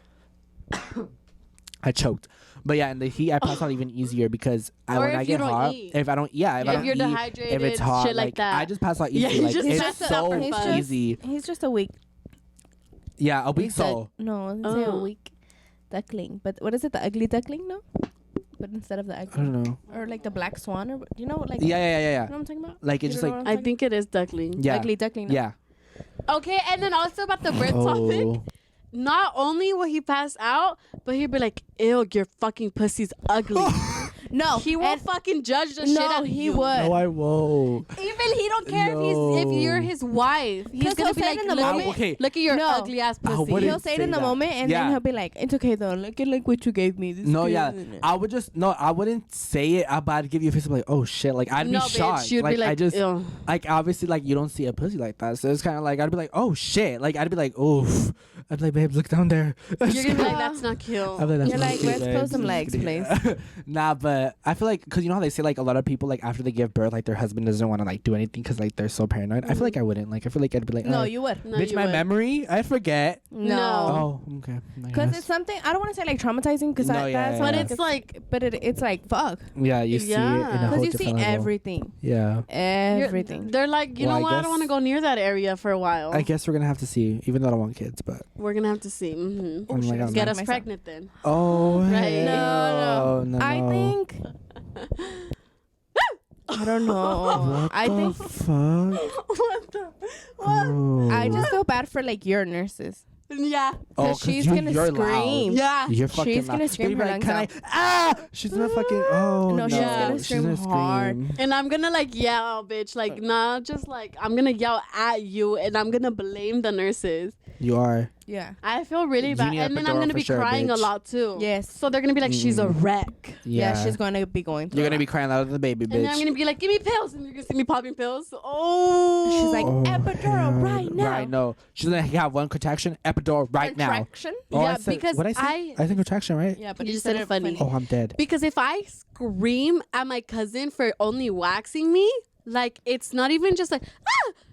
A: I choked. But yeah, in the heat I pass out even easier because when I get hot, if I don't if
C: you're
A: eat,
C: dehydrated,
A: if it's hot,
C: shit like that.
A: I just pass out easy.
C: Yeah,
A: like it's so easy.
B: He's just a weak.
A: Yeah, a weak soul.
B: No, I didn't say a weak duckling. But what is it? The ugly duckling? No. But instead of the ugly.
A: I don't know.
B: Or like the black swan, or you know, like.
A: Yeah.
B: You know what I'm talking about?
A: Like it's just like.
C: I think it is duckling.
A: Yeah.
B: Ugly duckling. No?
A: Yeah.
C: Okay, and then also about the birth topic. Not only will he pass out, but he'll be like, ew, your fucking pussy's ugly.
B: No.
C: He won't fucking judge the shit out of
B: he
C: you.
B: would.
A: No, I won't.
C: Even he don't care if you're his wife. He's gonna be like,
B: in the moment,
C: look at your ugly ass pussy.
B: He'll say it in the moment, and then he'll be like, it's okay though. Look at like what you gave me. This
A: I wouldn't say it, but I'd give you a face like, oh shit. Like I'd be shocked.
C: You'd be like,
A: I just
C: ew.
A: like obviously like you don't see a pussy like that, so it's kind of like I'd be like, oh shit. Like I'd be like, oof. I'd be like, babe, look down there.
C: You're gonna be like, that's not cute.
B: You're like, let's close some legs, please.
A: Nah, but I feel like because you know how they say like a lot of people like after they give birth like their husband doesn't want to like do anything because like they're so paranoid. I feel like I wouldn't. Like I feel like I'd be like,
B: no, you would.
C: No,
A: bitch,
C: you
A: my
C: would.
A: memory, I forget.
B: No.
A: Oh, okay.
B: Because it's something I don't want to say like traumatizing because that's
C: but it's like,
B: it's like fuck.
A: Yeah, you see it in a whole
B: because you see
A: different level.
B: everything.
A: Yeah.
B: Everything.
C: They're like, you know what? I don't want to go near that area for a while.
A: I guess we're gonna have to see, even though I don't want kids, but
C: We're gonna have to see.
A: Oh my God,
C: Get
A: no.
C: us pregnant then.
A: Oh,
C: Right.
A: hey.
B: No. I think. I don't know.
A: What the fuck?
C: What the?
A: Oh.
B: I just feel bad for like your nurses.
C: Yeah.
B: Because she's gonna scream.
C: Yeah.
A: You're fucking
B: She's gonna scream her lungs out.
A: She's gonna fucking. Oh no.
B: She's gonna scream hard.
C: And I'm gonna like yell, bitch. Like, not just like I'm gonna yell at you, and I'm gonna blame the nurses.
A: You are.
B: Yeah.
C: I feel really bad, and then I'm gonna be crying a lot too.
B: Yes.
C: So they're gonna be like, she's a wreck.
B: Yeah, she's gonna be going through.
A: You're gonna be crying louder than the baby, bitch.
C: And then I'm gonna be like, give me pills, and you're gonna see me popping pills. Oh.
B: She's like, epidural right now.
A: Right, no. She's gonna have one contraction, epidural right now.
B: Contraction?
A: Oh,
C: Yeah,
A: I said,
C: because
A: what'd I think contraction, right?
B: Yeah, but
C: You said it funny.
A: Oh, I'm dead.
C: Because if I scream at my cousin for only waxing me, like it's not even just like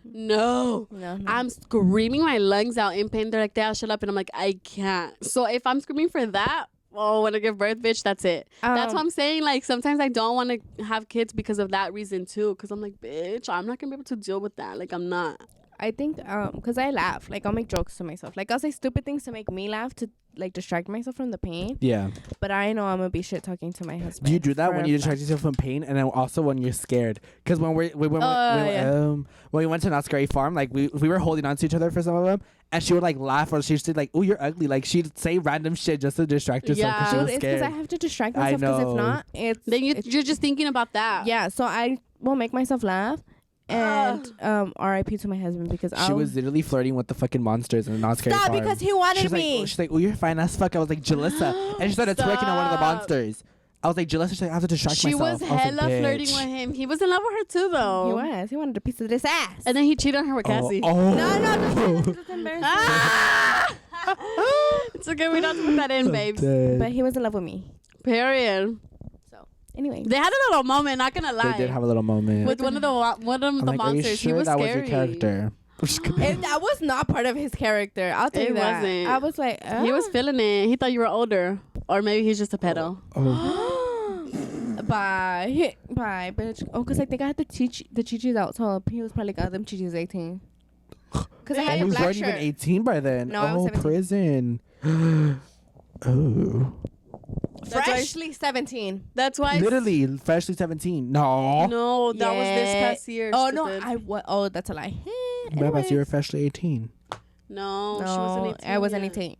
C: no. I'm screaming my lungs out in pain. They're like, Dad, shut up, and I'm like, I can't. So if I'm screaming for that, when I give birth, bitch, that's it. That's what I'm saying. Like sometimes I don't want to have kids because of that reason too. Because I'm like, bitch, I'm not gonna be able to deal with that. Like I'm not.
B: I think because I laugh, like I'll make jokes to myself, like I'll say stupid things to make me laugh to like distract myself from the pain.
A: Yeah.
B: But I know I'm gonna be shit talking to my husband.
A: Do you do that
B: for
A: when
B: a
A: you
B: fact.
A: distract yourself from pain, and then also when you're scared? Because when when we went to Not Scary Farm, like we were holding on to each other for some of them, and she would like laugh, or she'd say like, "Oh, you're ugly." Like she'd say random shit just to distract herself because she
B: Dude,
A: was
B: it's because
A: scared.
B: I have to distract
A: I
B: myself. Because if
A: know.
B: not, it's
C: Then you're just thinking about that.
B: yeah. So I will make myself laugh, and R.I.P. to my husband because
A: She was literally flirting with the fucking monsters and Not Scary Farm.
B: because he wanted me.
A: She's like, "Oh, you're fine as fuck." I was like, "Jalissa," and she started twerking on one of the
C: Stop.
A: monsters. I was like, "Jalissa, she's like, I have to distract
C: She
A: myself."
C: was
A: I like,
C: hella flirting
A: "Bitch."
C: with him. He was in love with her too, though.
B: He wanted a piece of this ass.
C: And then he cheated on her with Cassie.
A: Oh.
B: no, that's embarrassing.
C: Ah! It's okay. We don't have to put that in, babes.
B: But he was in love with me.
C: Period.
B: So anyway,
C: They had a little moment. Not gonna lie.
A: They did have a little moment.
C: with one of the
A: I'm like, are you
C: monsters.
A: sure
C: He was
A: that
C: scary.
A: was your character? I'm just kidding.
B: that was not part of his character. I'll tell
C: It
B: you that.
C: wasn't.
B: I was like,
C: He was feeling it. He thought you were older, or maybe he's just a pedo.
B: Bye, bitch. Oh, cause I think I had the chichis out, so he was probably got them chichis 18. Cause I
A: And
B: had
A: you
B: a black
A: weren't even
B: shirt.
A: 18 by then.
B: No, I was 17.
A: Prison. Oh.
C: That's why-
B: Freshly 17.
C: That's why.
A: Literally, freshly 17. No.
C: No, that was this
B: Yeah.
C: past year.
B: Oh no,
C: stupid.
B: Oh, that's a lie.
A: Babas, you were
B: Anyways.
A: freshly 18.
C: No, she
B: No,
C: wasn't 18.
B: I wasn't
C: yet.
B: 18.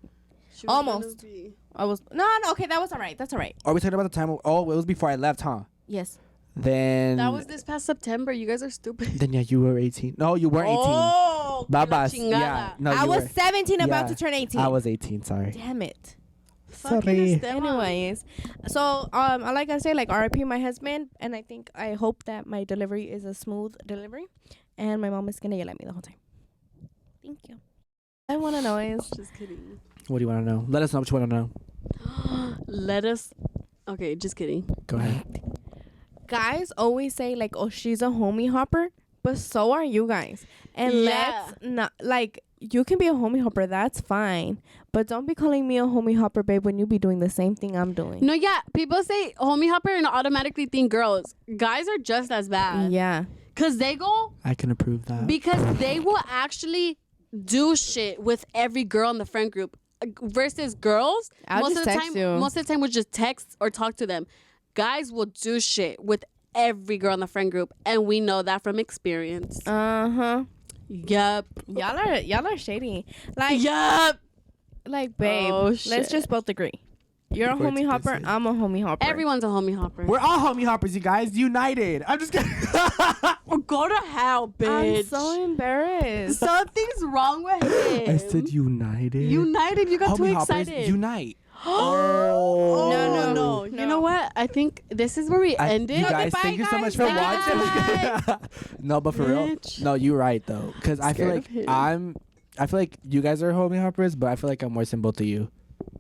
C: She was
B: Almost.
C: gonna be.
B: I was no. Okay, that was alright. That's alright.
A: Are we talking about the time? Oh, it was before I left, huh?
B: Yes.
A: Then.
C: That was this past September. You guys are stupid.
A: Then yeah, you were 18. No, you weren't 18.
C: Oh, que la
A: Babas.
C: chingada.
A: Yeah. No,
B: I
A: you
B: was
A: were.
B: 17, about
A: Yeah.
B: to turn 18.
A: I was 18. Sorry.
B: Damn it.
C: Fucking
A: Sorry.
C: Esteban.
B: Anyways, so I like I say, like RIP my husband, and I hope that my delivery is a smooth delivery, and my mom is gonna yell at me the whole time. Thank you. I want to know is
C: Just kidding.
A: What do you want to know? Let us know what you want to know.
C: Let us. Okay, just kidding.
A: Go ahead.
B: guys always say like, oh, she's a homie hopper, but so are you guys. And
C: Yeah.
B: let's not like. You can be a homie hopper, that's fine. But don't be calling me a homie hopper, babe, when you be doing the same thing I'm doing.
C: No, yeah. People say homie hopper and automatically think girls. Guys are just as bad.
B: Yeah.
C: Because they go.
A: I can approve that.
C: Because they will actually do shit with every girl in the friend group. Versus girls,
B: I'll
C: most
B: just
C: of the
B: text
C: time,
B: you.
C: most of the time we'll just text or talk to them. Guys will do shit with every girl in the friend group, and we know that from experience.
B: Uh-huh.
C: Yup.
B: Y'all are shady. Like,
C: Yup.
B: like, babe,
C: Oh,
B: let's
C: shit.
B: just both agree. You're a
A: Before it's
B: homie hopper.
A: busy.
B: I'm a homie hopper.
C: Everyone's a homie hopper.
A: We're all homie hoppers, you guys. United. I'm just kidding.
C: Go to hell,
B: I'm
C: bitch.
B: so embarrassed.
C: Something's wrong with him.
A: I said united.
C: United. You got too
A: Homie hoppers,
C: excited.
A: unite.
B: No.
C: You know what? I think this is where we ended.
A: You guys,
B: goodbye,
A: thank you so much
B: guys.
A: for
B: Bye.
A: watching. No, but for real,
C: Bitch.
A: no, you're right though, because I feel
C: Scared
A: like
C: of him.
A: I feel like you guys are homie hoppers, but I feel like I'm worse than both of you.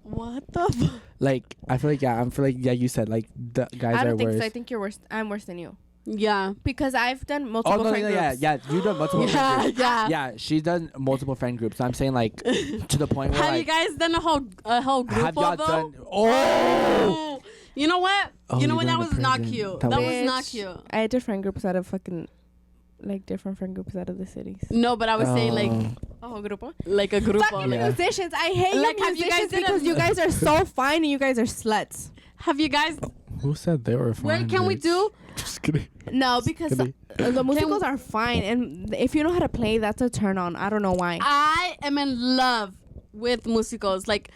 C: What the?
A: Like I feel like you said like the guys
B: I
A: are
B: don't think
A: worse.
B: so. I think you're worse. I'm worse than you.
C: Yeah.
B: Because I've done
A: Oh
B: multiple
A: no,
B: friend groups.
A: yeah, you've done multiple friend
C: Yeah.
A: groups.
C: Yeah.
A: Yeah, she's done multiple friend groups. So I'm saying like to the point where
C: Have you
A: like
C: guys done a whole group
A: have y'all
C: though?
A: done? Oh,
C: You know what?
A: Oh,
C: you know
A: you
C: what?
A: were
C: That
A: in
C: was
A: the
C: not
A: prison.
C: cute.
A: That
C: That
A: was-
C: was not
B: Bitch,
C: cute.
B: I had different groups out of fucking, like different friend groups out of the cities.
C: No, but I was saying
B: Oh, grupo.
C: like a group.
B: Fucking
A: Yeah.
B: musicians. I hate
C: Like,
B: you
C: have you guys
B: musicians
C: did a-
B: because you guys are so fine and you guys are sluts.
C: Have you guys?
A: who said they were fine?
C: Where can we
A: bitch?
C: do?
A: Just kidding.
B: No, because
A: kidding.
B: the musicals are fine, and if you know how to play, that's a turn on. I don't know why.
C: I am in love with musicals. Like,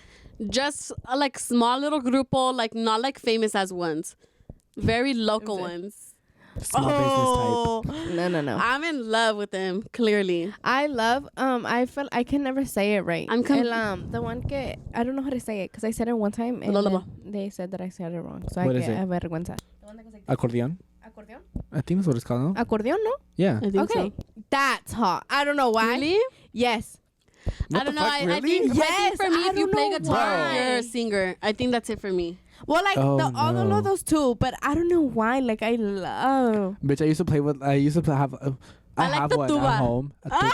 C: just like small little grupo, like not like famous as ones, very local ones.
A: Small business type.
B: No.
C: I'm in love with them. Clearly,
B: I love I can never say it right.
C: I'm
B: the one que I don't know how to say it because I said it one time and
C: Lolaba.
B: then they said that I said it wrong. So
A: What
B: I
A: is
B: get
A: it?
B: vergüenza. The one that goes like
A: Accordion.
B: accordion.
A: I think that's what it's called. No?
B: Accordion, no?
A: Yeah.
C: I think
B: Okay,
C: so.
B: that's hot. I don't know why.
C: Really?
B: Yes.
A: What
C: I don't
A: the
C: know.
A: fuck,
C: I
A: really?
C: think
B: Yes,
C: for me,
B: I
C: if you
B: don't
C: play
B: know
C: guitar,
B: why.
C: you're a singer. I think that's it for me.
B: Well, like
A: Oh,
B: all
A: no.
B: of those too, but I don't know why. Like I love
A: Bitch, I used to play with. I used to have. I
C: I like
A: have
C: the
A: one
C: tuba.
A: at home. A tuba.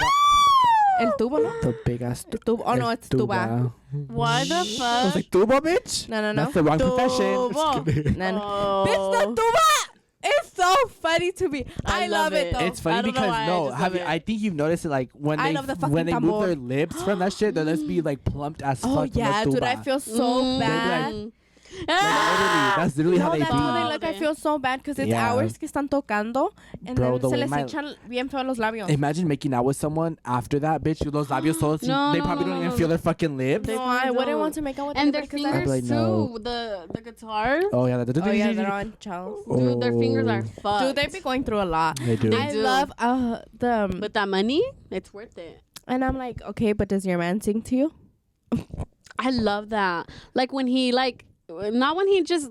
B: el tubo, no?
A: The big ass.
B: El tubo. Oh no, it's tuba.
C: What the
A: I was
C: fuck?
A: like tuba, bitch.
B: No.
A: That's the wrong profession.
C: Tubo.
A: Just kidding.
B: No.
C: Oh.
B: It's the tuba. It's so funny to me. I love it though.
A: It's funny
C: I don't know
A: because
C: why, I
A: no,
C: just
A: have
C: love
A: you,
C: it.
A: I think you've noticed it like when
B: I
A: they
B: love the fucking
A: when they move
B: tambor.
A: their lips from that shit, they'll just be like plumped as fuck.
B: Oh
A: from the
B: yeah, dude, I
A: tuba.
B: feel so bad.
A: Literally, that's literally how
B: No,
A: they
B: that's
A: be.
B: how they look. I feel so bad because it's
A: Yeah.
B: hours que están tocando and
A: Bro,
B: then
A: the
B: se
A: way
B: les
A: my-
B: echan bien feo los labios.
A: Imagine making out with someone after that, bitch. Those labios so
C: No,
A: they
C: no,
A: probably
C: no,
A: don't
C: no,
A: even
C: no.
A: feel their fucking lips.
C: They
B: No,
C: probably
B: I wouldn't
C: don't.
B: want to make out with
C: And their
B: anybody 'cause
C: fingers
A: I'd be like, no.
C: too. The guitar.
A: Oh yeah,
B: oh yeah, they're on Charles.
C: Dude, their fingers are
A: Oh.
C: fucked.
B: Dude, they be going through a lot.
A: They do.
C: They
B: I
C: do.
B: love the
C: But that money, it's worth it.
B: and I'm like, okay, but does your man sing to you?
C: I love that. Like when he not when he just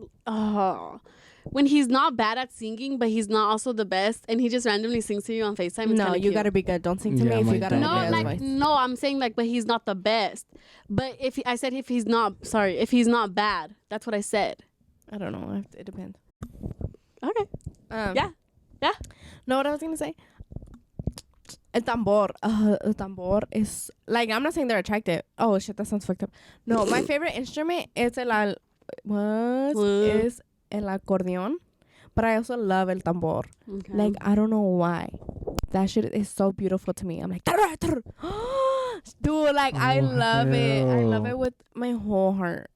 C: when he's not bad at singing, but he's not also the best, and he just randomly sings to you on FaceTime. It's
B: No,
C: kinda
B: you
C: cute.
B: gotta be good. Don't sing to
A: Yeah,
B: me
A: I'm
B: if you
A: like
B: got a
A: that.
C: No,
B: good
C: like
B: voice.
C: no, I'm saying like, but he's not the best. But if he's not bad, that's what I said.
B: I don't know. It depends.
C: Okay. Yeah. Yeah.
B: No, what I was gonna say. El tambor. El tambor is like, I'm not saying they're attractive. Oh shit, that sounds fucked up. No, my favorite instrument is is el acordeon, but I also love el tambor.
C: Okay.
B: Like, I don't know why. That shit is so beautiful to me. I'm like, "Tarra, tarra." Dude, like, I
A: Oh,
B: love it. I love
A: hell.
B: it with my whole heart.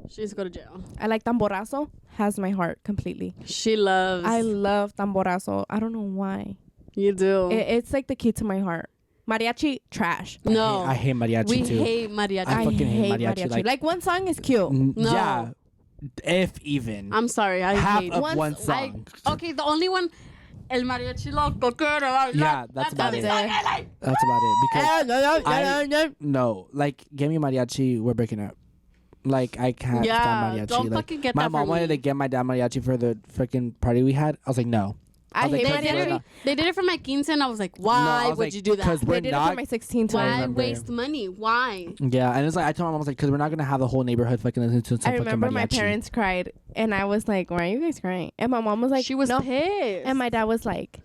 C: she needs to go to jail.
B: I like tamborazo. Has my heart completely.
C: She loves.
B: I love tamborazo. I don't know why.
C: You do.
B: It's like the key to my heart. Mariachi, trash.
C: No.
A: I hate mariachi
C: we
A: too.
C: hate mariachi.
A: I fucking hate mariachi, like-
B: one song is cute.
C: No.
A: Yeah, if even
C: I'm sorry. I
A: half
C: hate.
A: of
B: Once
A: one
C: I,
A: song.
C: okay, the only one. El mariachi loco quiere bailar.
A: Yeah, that's about
C: the
A: it.
C: song I like.
A: That's about it because no, like, give me mariachi, we're breaking up. Like, I can't
C: Yeah,
A: stand mariachi.
C: don't
A: like,
C: fucking get
A: my
C: that for
A: mom wanted
C: me.
A: to get my dad mariachi for the freaking party we had. I was like, no.
B: I
A: was like,
B: hate
A: "Cause
C: They
A: we're
C: did,
A: not-"
C: it, they did it for my quince, and I was like,
A: No,
C: why
A: I was
C: would
A: like,
C: you do that?
A: Because we're
B: They did it
A: not.
B: for my 16 too.
A: I
C: Why
A: remember.
C: waste money? Why?
A: Yeah, and it's like I told my mom, I was like, because we're not gonna have the whole neighborhood fucking listen to some
B: I
A: fucking
B: remember my
A: mariachi.
B: parents cried, and I was like, "Why are you guys crying?" And my mom was like,
C: She was
B: "No,"
C: pissed.
B: and my dad was like,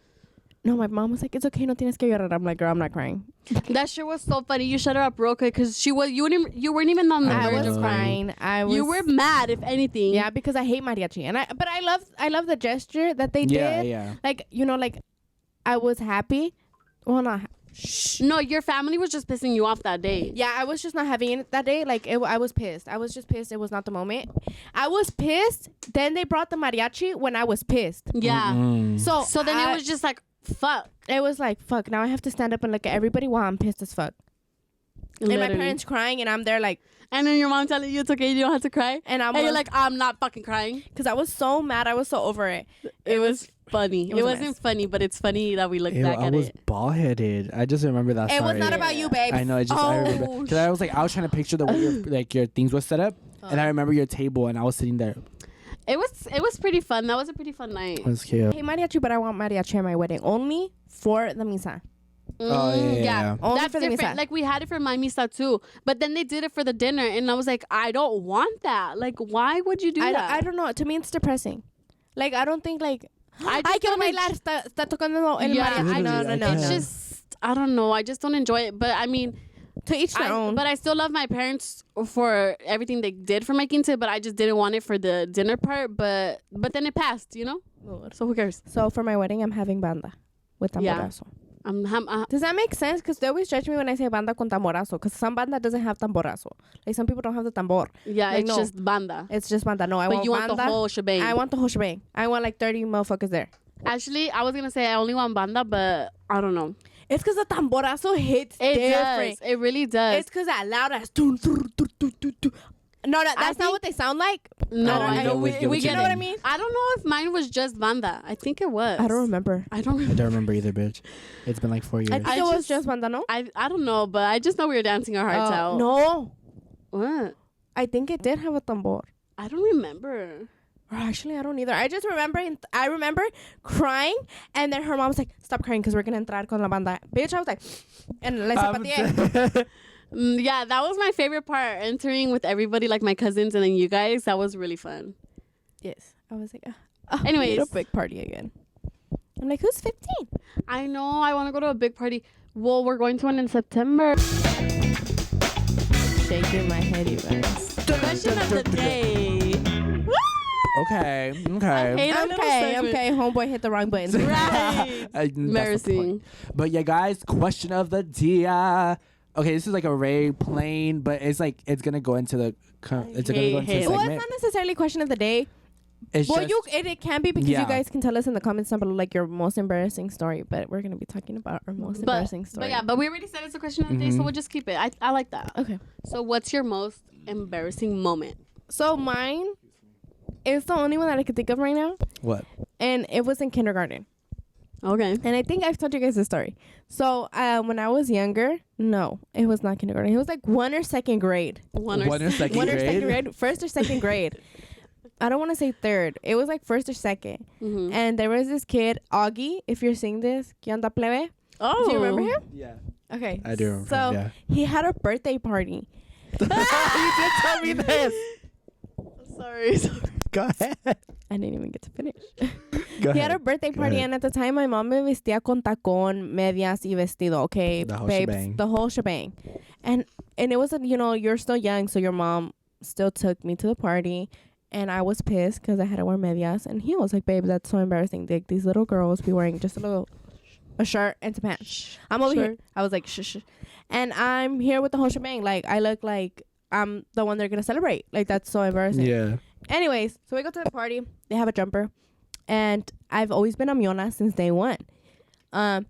B: "No." My mom was like, "It's okay, no tienes que llorar." I'm like, "Girl, I'm not crying."
C: That shit was so funny. You shut her up real quick because you weren't even on the
A: I
B: I
C: verge
B: was
C: of
B: crying. I was.
C: You were mad, if anything.
B: Yeah, because I hate mariachi, and I love the gesture that they
A: Yeah,
B: did.
A: yeah.
B: Like, like I was happy. Well, not. Shh.
C: No, your family was just pissing you off that day.
B: Yeah, I was just not having it that day. Like, I was pissed. I was just pissed. It was not the moment. I was pissed. Then they brought the mariachi when I was pissed.
C: Yeah.
A: Mm.
C: So then it was just like, fuck.
B: It was like, fuck. Now I have to stand up and look at everybody while I'm pissed as fuck. And my
C: Literally.
B: parents crying, and I'm there like,
C: And then your mom telling you it's okay, you don't have to cry.
B: and I'm
C: And you're like, I'm not fucking crying.
B: because I was so mad. I was so over it.
C: It was funny.
B: it was a
C: wasn't
B: mess.
C: funny, but it's funny that we look
A: Ew,
C: back
A: I
C: at
A: was
C: it.
A: bald headed. I just remember that.
B: It was
A: story.
B: not about you, babe.
A: I know. It just I remember
C: Oh,
A: because I was like I was trying to picture the way your things were set up, and I remember your table, and I was sitting there.
C: It was pretty fun. That was a pretty fun night.
A: It was cute.
B: Hey, mariachi, but I want mariachi at my wedding. Only for the misa.
A: Oh, yeah.
B: Only
C: That's
B: for the
C: different.
B: misa.
C: Like we had it for my misa too, but then they did it for the dinner, and I was like, I don't want that. Like, why would you do that?
B: I don't know. To me, it's depressing. Like, I don't think like.
C: I just
B: Ay, quiero
C: don't
B: bailar. Está tocando el
C: Yeah,
B: mariachi.
C: I
B: No,
C: just,
B: no, no,
A: Yeah.
C: it's
B: no.
C: just I don't know. I just don't enjoy it. But I mean,
B: To each their own.
C: but I still love my parents for everything they did for my quince. But I just didn't want it for the dinner part. But then it passed, you know. So who cares?
B: So for my wedding, I'm having banda with
C: Yeah.
B: tamborazo.
C: I'm
B: Does that make sense? Because they always judge me when I say banda con tamborazo. Because some banda doesn't have tamborazo. Like, some people don't have the tambor.
C: yeah.
B: Like,
C: It's
B: no.
C: just banda.
B: It's just banda. No, I
C: But
B: want
C: you want
B: banda.
C: the whole shebang.
B: I want the whole shebang. I want like 30 motherfuckers there.
C: Actually, I was gonna say I only want banda, but I don't know.
B: It's because the tamborazo hits
C: It
B: different.
C: does. It really does.
B: It's because that loud ass. Dun, dun, dun, dun, dun, dun. No, that's not
C: think-
B: what they sound like.
C: No,
B: I
C: I know.
B: know
C: We
A: what
C: get
A: you
B: You know what I
A: mean.
B: mean?
C: I don't know if mine was just banda. I think it was.
B: I don't remember.
C: I don't
A: I
C: remember.
A: don't remember either, bitch. It's been like 4 years.
B: I think
C: I
B: it was
C: just-
B: just banda, no?
C: I don't know, but I just know we were dancing our hearts out.
B: No.
C: What?
B: I think it did have a tambor.
C: I don't remember.
B: Or actually, I don't either. I just remember, I remember crying, and then her mom was like, "Stop crying, because we're gonna entrar con la banda." Bitch, I was like, and les zapateé.
C: Yeah, that was my favorite part. Entering with everybody, like my cousins and then you guys. That was really fun.
B: Yes, I was like,
C: Anyways.
B: a big party again. I'm like, who's 15?
C: I know. I want to go to a big party. Well, we're going to one in September.
B: Shaking my head, you guys.
C: Question of the day.
A: Okay.
C: Hate that little segment.
B: Okay. Homeboy hit the wrong button.
C: Right.
A: That's the
C: Embarrassing.
A: point. But yeah, guys, question of the day. Okay, this is like a very plain, but it's like it's gonna go into the
B: Well, it's not necessarily question of the day.
A: It's
B: Well,
A: just,
B: it can be because you guys can tell us in the comments down below like your most embarrassing story, but we're gonna be talking about our most embarrassing story.
C: But we already said it's a question of the day, so we'll just keep it. I like that.
B: Okay.
C: So what's your most embarrassing moment?
B: So mine is the only one that I could think of right now,
A: what?
B: and it was in kindergarten.
C: Okay.
B: And I think I've told you guys this story. So when I was younger, no, it was not kindergarten. It was like 1 or 2nd grade.
C: One or second.
B: 1 or 2nd grade, 1st or 2nd grade. I don't want to say 3rd. It was like 1st or 2nd.
C: Mm-hmm.
B: And there was this kid, Augie, if you're seeing this, ¿Qué onda, plebe?
C: Oh.
B: Do you remember him?
A: Yeah.
B: Okay.
A: I do remember.
B: So
A: Yeah.
B: he had a birthday party.
A: You did tell me this.
C: Sorry.
A: Go ahead.
B: I didn't even get to finish.
A: Go
B: He had a
A: ahead.
B: birthday party, and at the time, my mom me vestía con tacón, medias y vestido. Okay,
A: The whole
B: babes,
A: shebang.
B: the whole shebang. And it was, you're still young, so your mom still took me to the party, and I was pissed because I had to wear medias. And he was like, "Babe, that's so embarrassing. These little girls be wearing just a shirt and some pants. I'm over here." I was like, "Shh." And I'm here with the whole shebang. Like, I look like I'm the one they're gonna celebrate. Like, that's so embarrassing.
A: Yeah.
B: Anyways, so we go to the party. They have a jumper. And I've always been a miona since day one. I'm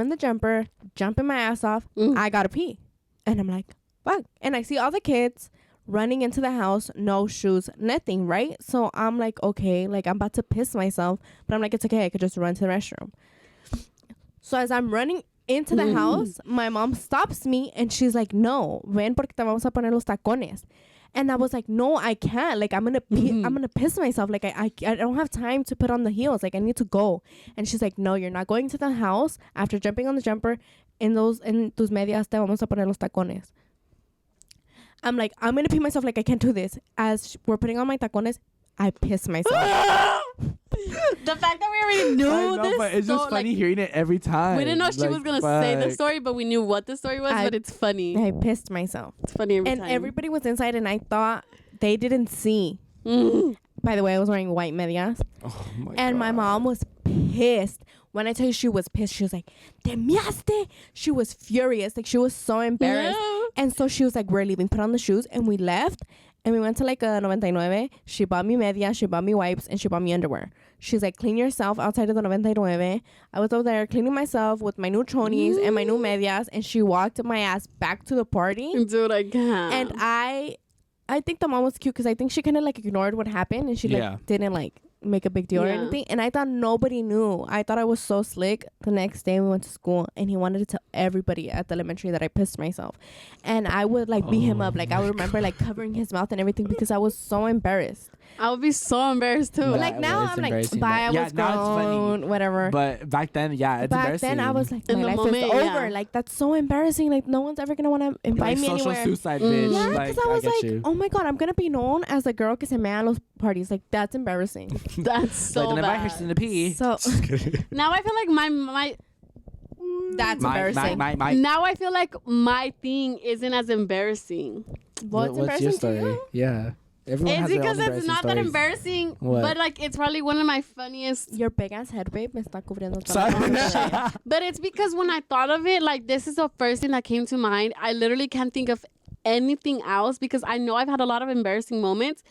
B: in the jumper, jumping my ass off. I gotta pee. And I'm like, fuck. And I see all the kids running into the house, no shoes, nothing, right? So I'm like, okay, like I'm about to piss myself. But I'm like, it's okay. I could just run to the restroom. So as I'm running into the house, my mom stops me and she's like, no, ven porque te vamos a poner los tacones. And I was like, no, I can't. Like, I'm gonna piss myself. Like, I don't have time to put on the heels. Like, I need to go. And she's like, no, you're not going to the house after jumping on the jumper. En tus medias te vamos a poner los tacones. I'm like, I'm gonna pee myself. Like, I can't do this. As we're putting on my tacones, I piss myself.
C: The fact that we already knew
A: I know,
C: this,
A: but it's just funny hearing it every time.
C: We didn't know she was gonna say the story, but we knew what the story was. But it's funny.
B: I pissed myself.
C: It's funny every time.
B: And everybody was inside, and I thought they didn't see. By the way, I was wearing white medias.
A: Oh my
B: And
A: God.
B: my mom was pissed. When I tell you she was pissed, she was like, "Te miaste." She was furious. Like, she was so embarrassed.
C: Yeah.
B: And so she was like, "We're leaving." Put on the shoes. And we left. And we went to like a 99. She bought me media. She bought me wipes. And she bought me underwear. She's like, "Clean yourself outside of the 99. I was over there cleaning myself with my new chonies and my new medias. And she walked my ass back to the party.
C: Dude, I can't.
B: And I think the mom was cute because I think she kind of like ignored what happened. And she like didn't like make a big deal or anything. And I thought nobody knew. I thought I was so slick. The next day we went to school and he wanted to tell everybody at the elementary that I pissed myself. And I would like beat him up. Like, I would remember like covering his mouth and everything because I was so embarrassed.
C: I would be so embarrassed too.
A: Yeah,
B: Like, now
A: it's
B: I'm like,
A: embarrassing,
B: bye, I
A: but-
B: was
A: yeah, now it's funny.
B: grown, whatever.
A: But back then, yeah, it's
B: Back
A: embarrassing.
B: then I was like,
C: In
B: my
C: the
B: life
C: moment,
B: is over.
C: yeah.
B: Like, that's so embarrassing. Like, no one's ever gonna want to invite
A: like
B: me
A: social
B: anywhere.
A: suicide, bitch.
B: Yeah,
A: like,
B: because I was
A: get
B: like,
A: you.
B: oh my God, I'm gonna be known as the girl que se mea a los parties. Like, that's embarrassing.
C: That's so
A: like, don't invite
C: bad.
A: her to pee.
B: So
C: Now I feel like my
B: that's embarrassing.
A: my.
C: now I feel like my thing isn't as embarrassing.
B: What's
A: What's your
B: embarrassing to
A: story?
B: you?
A: Yeah. Everyone
C: It's
A: has their
C: because
A: own
C: it's not that
A: stories.
C: embarrassing,
A: What?
C: but like it's probably one of my funniest.
B: Your big ass head, babe, me está cubriendo todo.
A: Sorry.
C: But it's because when I thought of it, like this is the first thing that came to mind. I literally can't think of anything else because I know I've had a lot of embarrassing moments,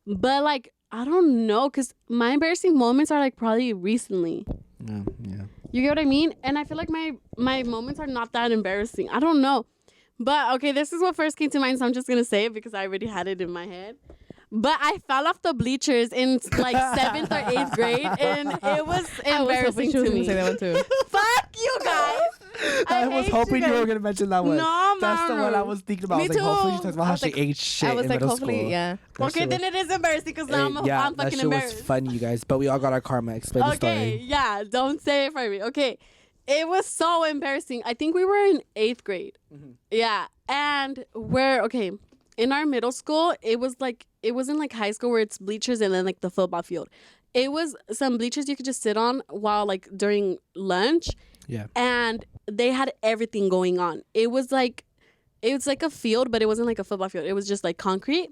C: but like I don't know because my embarrassing moments are like probably recently.
A: Yeah.
C: You get what I mean? And I feel like my moments are not that embarrassing. I don't know. But okay, this is what first came to mind, so I'm just gonna say it because I already had it in my head. But I fell off the bleachers in like 7th or 8th grade, and it was embarrassing to me.
B: Say that one too.
C: Fuck you guys!
A: I was
C: hate
A: hoping you
C: guys.
A: were gonna mention that one.
C: No,
A: That's the one I was thinking about.
C: Me
A: I was like, hopefully she
C: too.
A: talks about
B: I
A: how
B: was
A: she
B: like-
A: ate shit
B: I was
A: in
B: like,
A: middle
B: hopefully,
A: school.
B: yeah.
A: That
C: Okay,
A: shit
C: then it is embarrassing because now I'm
A: yeah,
C: fucking
A: that shit
C: embarrassed.
A: was funny, you guys. But we all got our karma. Explain the
C: Okay,
A: story.
C: yeah, don't say it for me. Okay, it was so embarrassing. I think we were in 8th grade. Yeah, and in our middle school, it wasn't like high school where it's bleachers and then like the football field. It was some bleachers you could just sit on while like during lunch.
A: Yeah.
C: And they had everything going on. It was like a field, but it wasn't like a football field. It was just like concrete.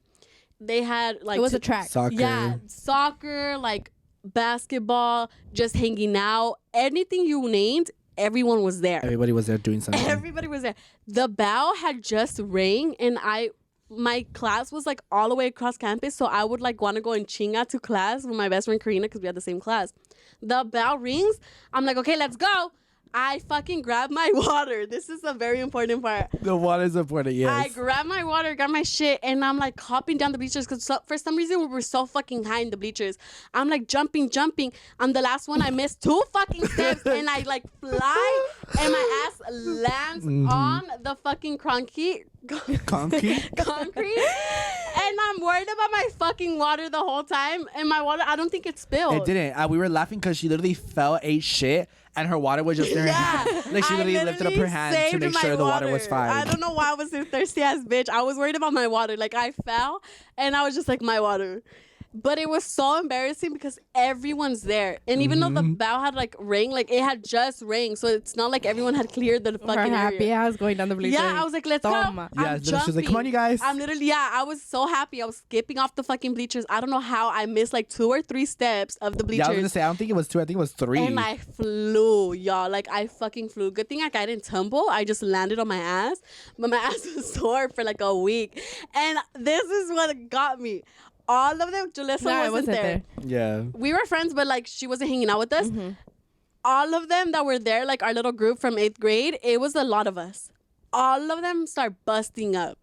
C: they had like
B: It was a track.
A: Soccer.
C: yeah, soccer, like basketball, just hanging out, anything you named, everyone was there.
A: Everybody was there doing something.
C: Everybody was there. The bell had just rang, and my class was like all the way across campus, so I would like want to go and chinga to class with my best friend Karina because we had the same class. The bell rings. I'm like, okay, let's go. I fucking grab my water. This is a very important part.
A: The water's important, yes.
C: I grab my water, grab my shit, and I'm like hopping down the bleachers because for some reason we were so fucking high in the bleachers. I'm like jumping. I'm the last one. I missed 2 fucking steps and I like fly and my ass lands on the fucking concrete.
A: Concrete?
C: And I'm worried about my fucking water the whole time. And my water, I don't think it spilled.
A: It didn't. We were laughing because she literally fell, ate shit, and her water was just in her hand. Like she literally lifted up her hand to make sure the water was fine.
C: I don't know why I was this thirsty ass bitch. I was worried about my water. Like I fell and I was just like, my water. But it was so embarrassing because everyone's there. And even though the bell had like rang, like it had just rang. So it's not like everyone had cleared the fucking
B: Her happy
C: area.
B: ass going down the bleachers.
C: Yeah, I was like, let's go.
B: Toma.
A: Yeah, she was like, come on, you guys.
C: I'm literally, I was so happy. I was skipping off the fucking bleachers. I don't know how I missed like 2 or 3 steps of the bleachers.
A: Yeah, I was gonna say, I don't think it was 2. I think it was 3.
C: And I flew, y'all. Like, I fucking flew. Good thing like, I didn't tumble. I just landed on my ass. But my ass was sore for like a week. And this is what got me. All of them, Julissa wasn't there.
A: Yeah.
C: We were friends, but like she wasn't hanging out with us. All of them that were there, like our little group from 8th grade, it was a lot of us. All of them start busting up.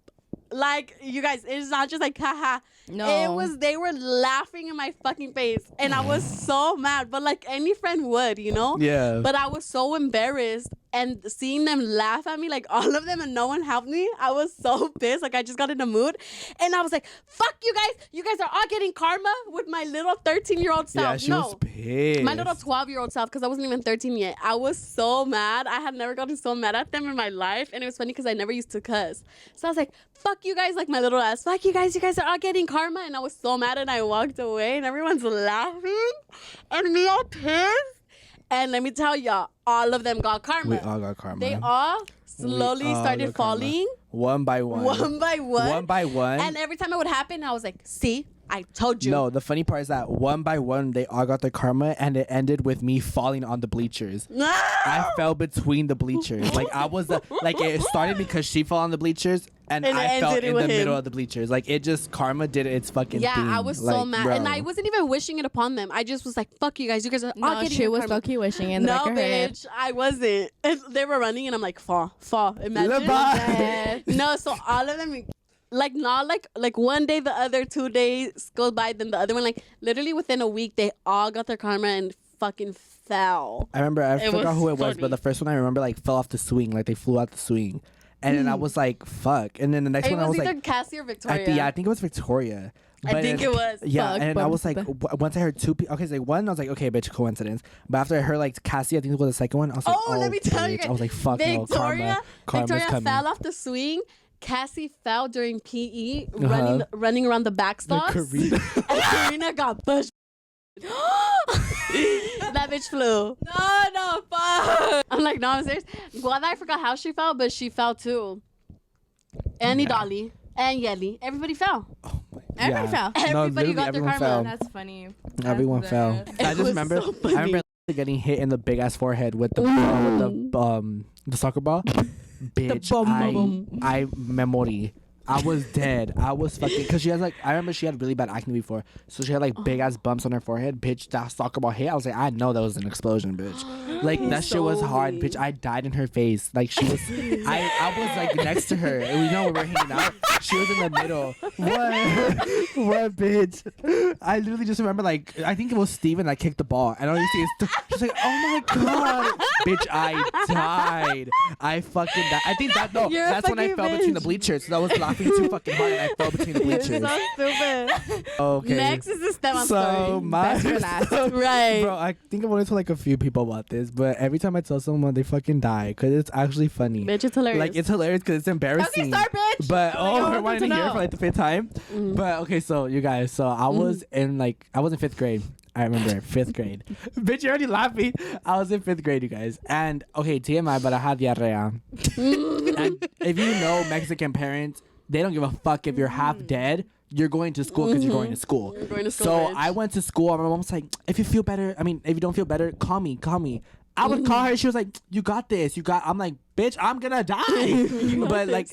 C: Like, you guys, it's not just like, haha.
B: No.
C: They were laughing in my fucking face. And I was so mad. But like any friend would, you know?
A: Yeah.
C: But I was so embarrassed. And seeing them laugh at me, like all of them, and no one helped me, I was so pissed. Like I just got in a mood. And I was like, fuck you guys. You guys are all getting karma with my little 13-year-old self.
A: Yeah, she was pissed.
C: My little 12-year-old self, because I wasn't even 13 yet. I was so mad. I had never gotten so mad at them in my life. And it was funny because I never used to cuss. So I was like, fuck you guys, like my little ass. Fuck you guys. You guys are all getting karma. And I was so mad and I walked away and everyone's laughing. And me all pissed. And let me tell y'all, all of them got karma.
A: We all got karma.
C: They all slowly started falling.
A: One by one.
C: One by one.
A: One by one.
C: And every time it would happen, I was like, see, I told you.
A: No, the funny part is that one by one, they all got their karma, and it ended with me falling on the bleachers. I fell between the bleachers. Like, I was like, it started because she fell on the bleachers, and I fell in the middle of the bleachers. Like, it just, karma did its fucking thing.
C: I was so
A: like,
C: mad.
A: bro.
C: And I wasn't even wishing it upon them. I just was like, fuck you guys. You guys are all getting
B: she
C: your
B: was
C: karma.
B: low-key wishing in the
C: No,
B: back of her head.
C: bitch, I wasn't. And they were running, and I'm like, fall. Imagine.
A: Bye.
C: No, so all of them, like, not like one day, the other 2 days goes by, then the other one, like, literally within a week, they all got their karma and fucking fell.
A: I remember, I forgot who it was,
C: funny.
A: but the first one I remember, like, fell off the swing. Like, they flew out the swing. And then I was like, fuck. And then the next
C: It
A: one, I
C: was
A: was
C: either
A: like,
C: Cassie or Victoria.
A: I think it was Victoria.
C: I
A: But
C: think
A: then-
C: it was.
A: Yeah,
B: Fuck,
A: and I was
B: but-
A: like, once I heard 2 people, okay, so like one, I was like, okay, bitch, coincidence. But after I heard like Cassie, I think it was the second one, I was like,
C: Oh, let me tell you
A: bitch.
C: guys.
A: I was like, fuck no, karma's
C: Victoria
A: coming.
C: fell off the swing. Cassie fell during PE, running around the back stalls.
A: Karina.
C: And Karina got pushed. That bitch flew. No, fuck. I'm like, no, I'm serious. Guada, I forgot how she fell, but she fell too. And Dolly and Yeli. Everybody fell.
B: Everybody fell.
C: Everybody got their
A: everyone
C: karma.
A: fell.
B: That's funny.
A: Everyone fell.
C: It
A: I just
C: was
A: remember,
C: so funny.
A: I remember getting hit in the big ass forehead with the soccer ball. Bitch, I memory. I was dead. I was fucking, because she has like, I remember she had really bad acne before, so she had like big ass bumps on her forehead. Bitch, that soccer ball hit. I was like, I know that was an explosion, bitch. Like that shit was hard, bitch. I died in her face. Like she was, I was like next to her, and we know we were hanging out. She was in the middle. What, bitch? I literally just remember like, I think it was Steven that kicked the ball, and all you see is she's like, oh my god, bitch, I died. I fucking died. I think that
C: You're a
A: that's when I
C: fucking
A: fell between the
C: bitch.
A: bleachers. So I was laughing too fucking hard, and I fell between the bleachers.
C: So stupid.
A: Okay.
C: Next is the Esteban
A: So
C: story.
A: my
B: Best for last.
C: Right.
A: bro, I think I've only told like a few people about this, but every time I tell someone, they fucking die because it's actually funny.
C: Bitch, it's hilarious.
A: Like it's hilarious because it's embarrassing.
B: Okay, start, bitch.
A: But
B: Oh my God, I
A: we're
B: want
A: wanting
B: to
A: to hear it
B: know.
A: for like the 5th time. But okay, so you guys, so I was in like I was in 5th grade. I remember 5th grade. Bitch, you're already laughing. I was in 5th grade, you guys. And okay, TMI, but I had diarrhea. And if you know Mexican parents, they don't give a fuck if you're half dead. you're going to school because you're going to school.
C: You're going to school,
A: So
C: bitch.
A: I went to school, and my mom was like, if you don't feel better, call me. I would call her. She was like, you got this. I'm like, bitch, I'm gonna die. But like,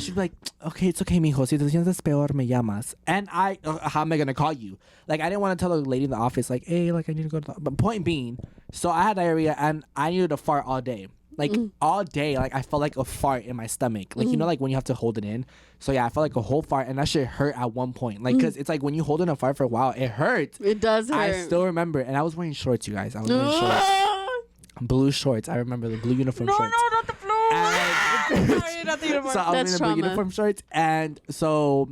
A: she'd be like, okay, it's okay, mijo. Si te sientes peor, me llamas. And how am I gonna call you? Like, I didn't want to tell the lady in the office, like, hey, like, I need to go to the... But point being, so I had diarrhea, and I needed to fart all day. Like, all day, like, I felt like a fart in my stomach. Like, you know, like, when you have to hold it in. So, yeah, I felt like a whole fart, and that shit hurt at one point. Like, because it's like, when you hold in a fart for a while, it hurts.
C: It does hurt.
A: I still remember. And I was wearing shorts, you guys. I was wearing shorts. Blue shorts. I remember the blue uniform shorts.
D: No, not the blue. Sorry, not the uniform.
A: So I was
C: That's
A: in the blue
C: trauma.
A: uniform shorts, and so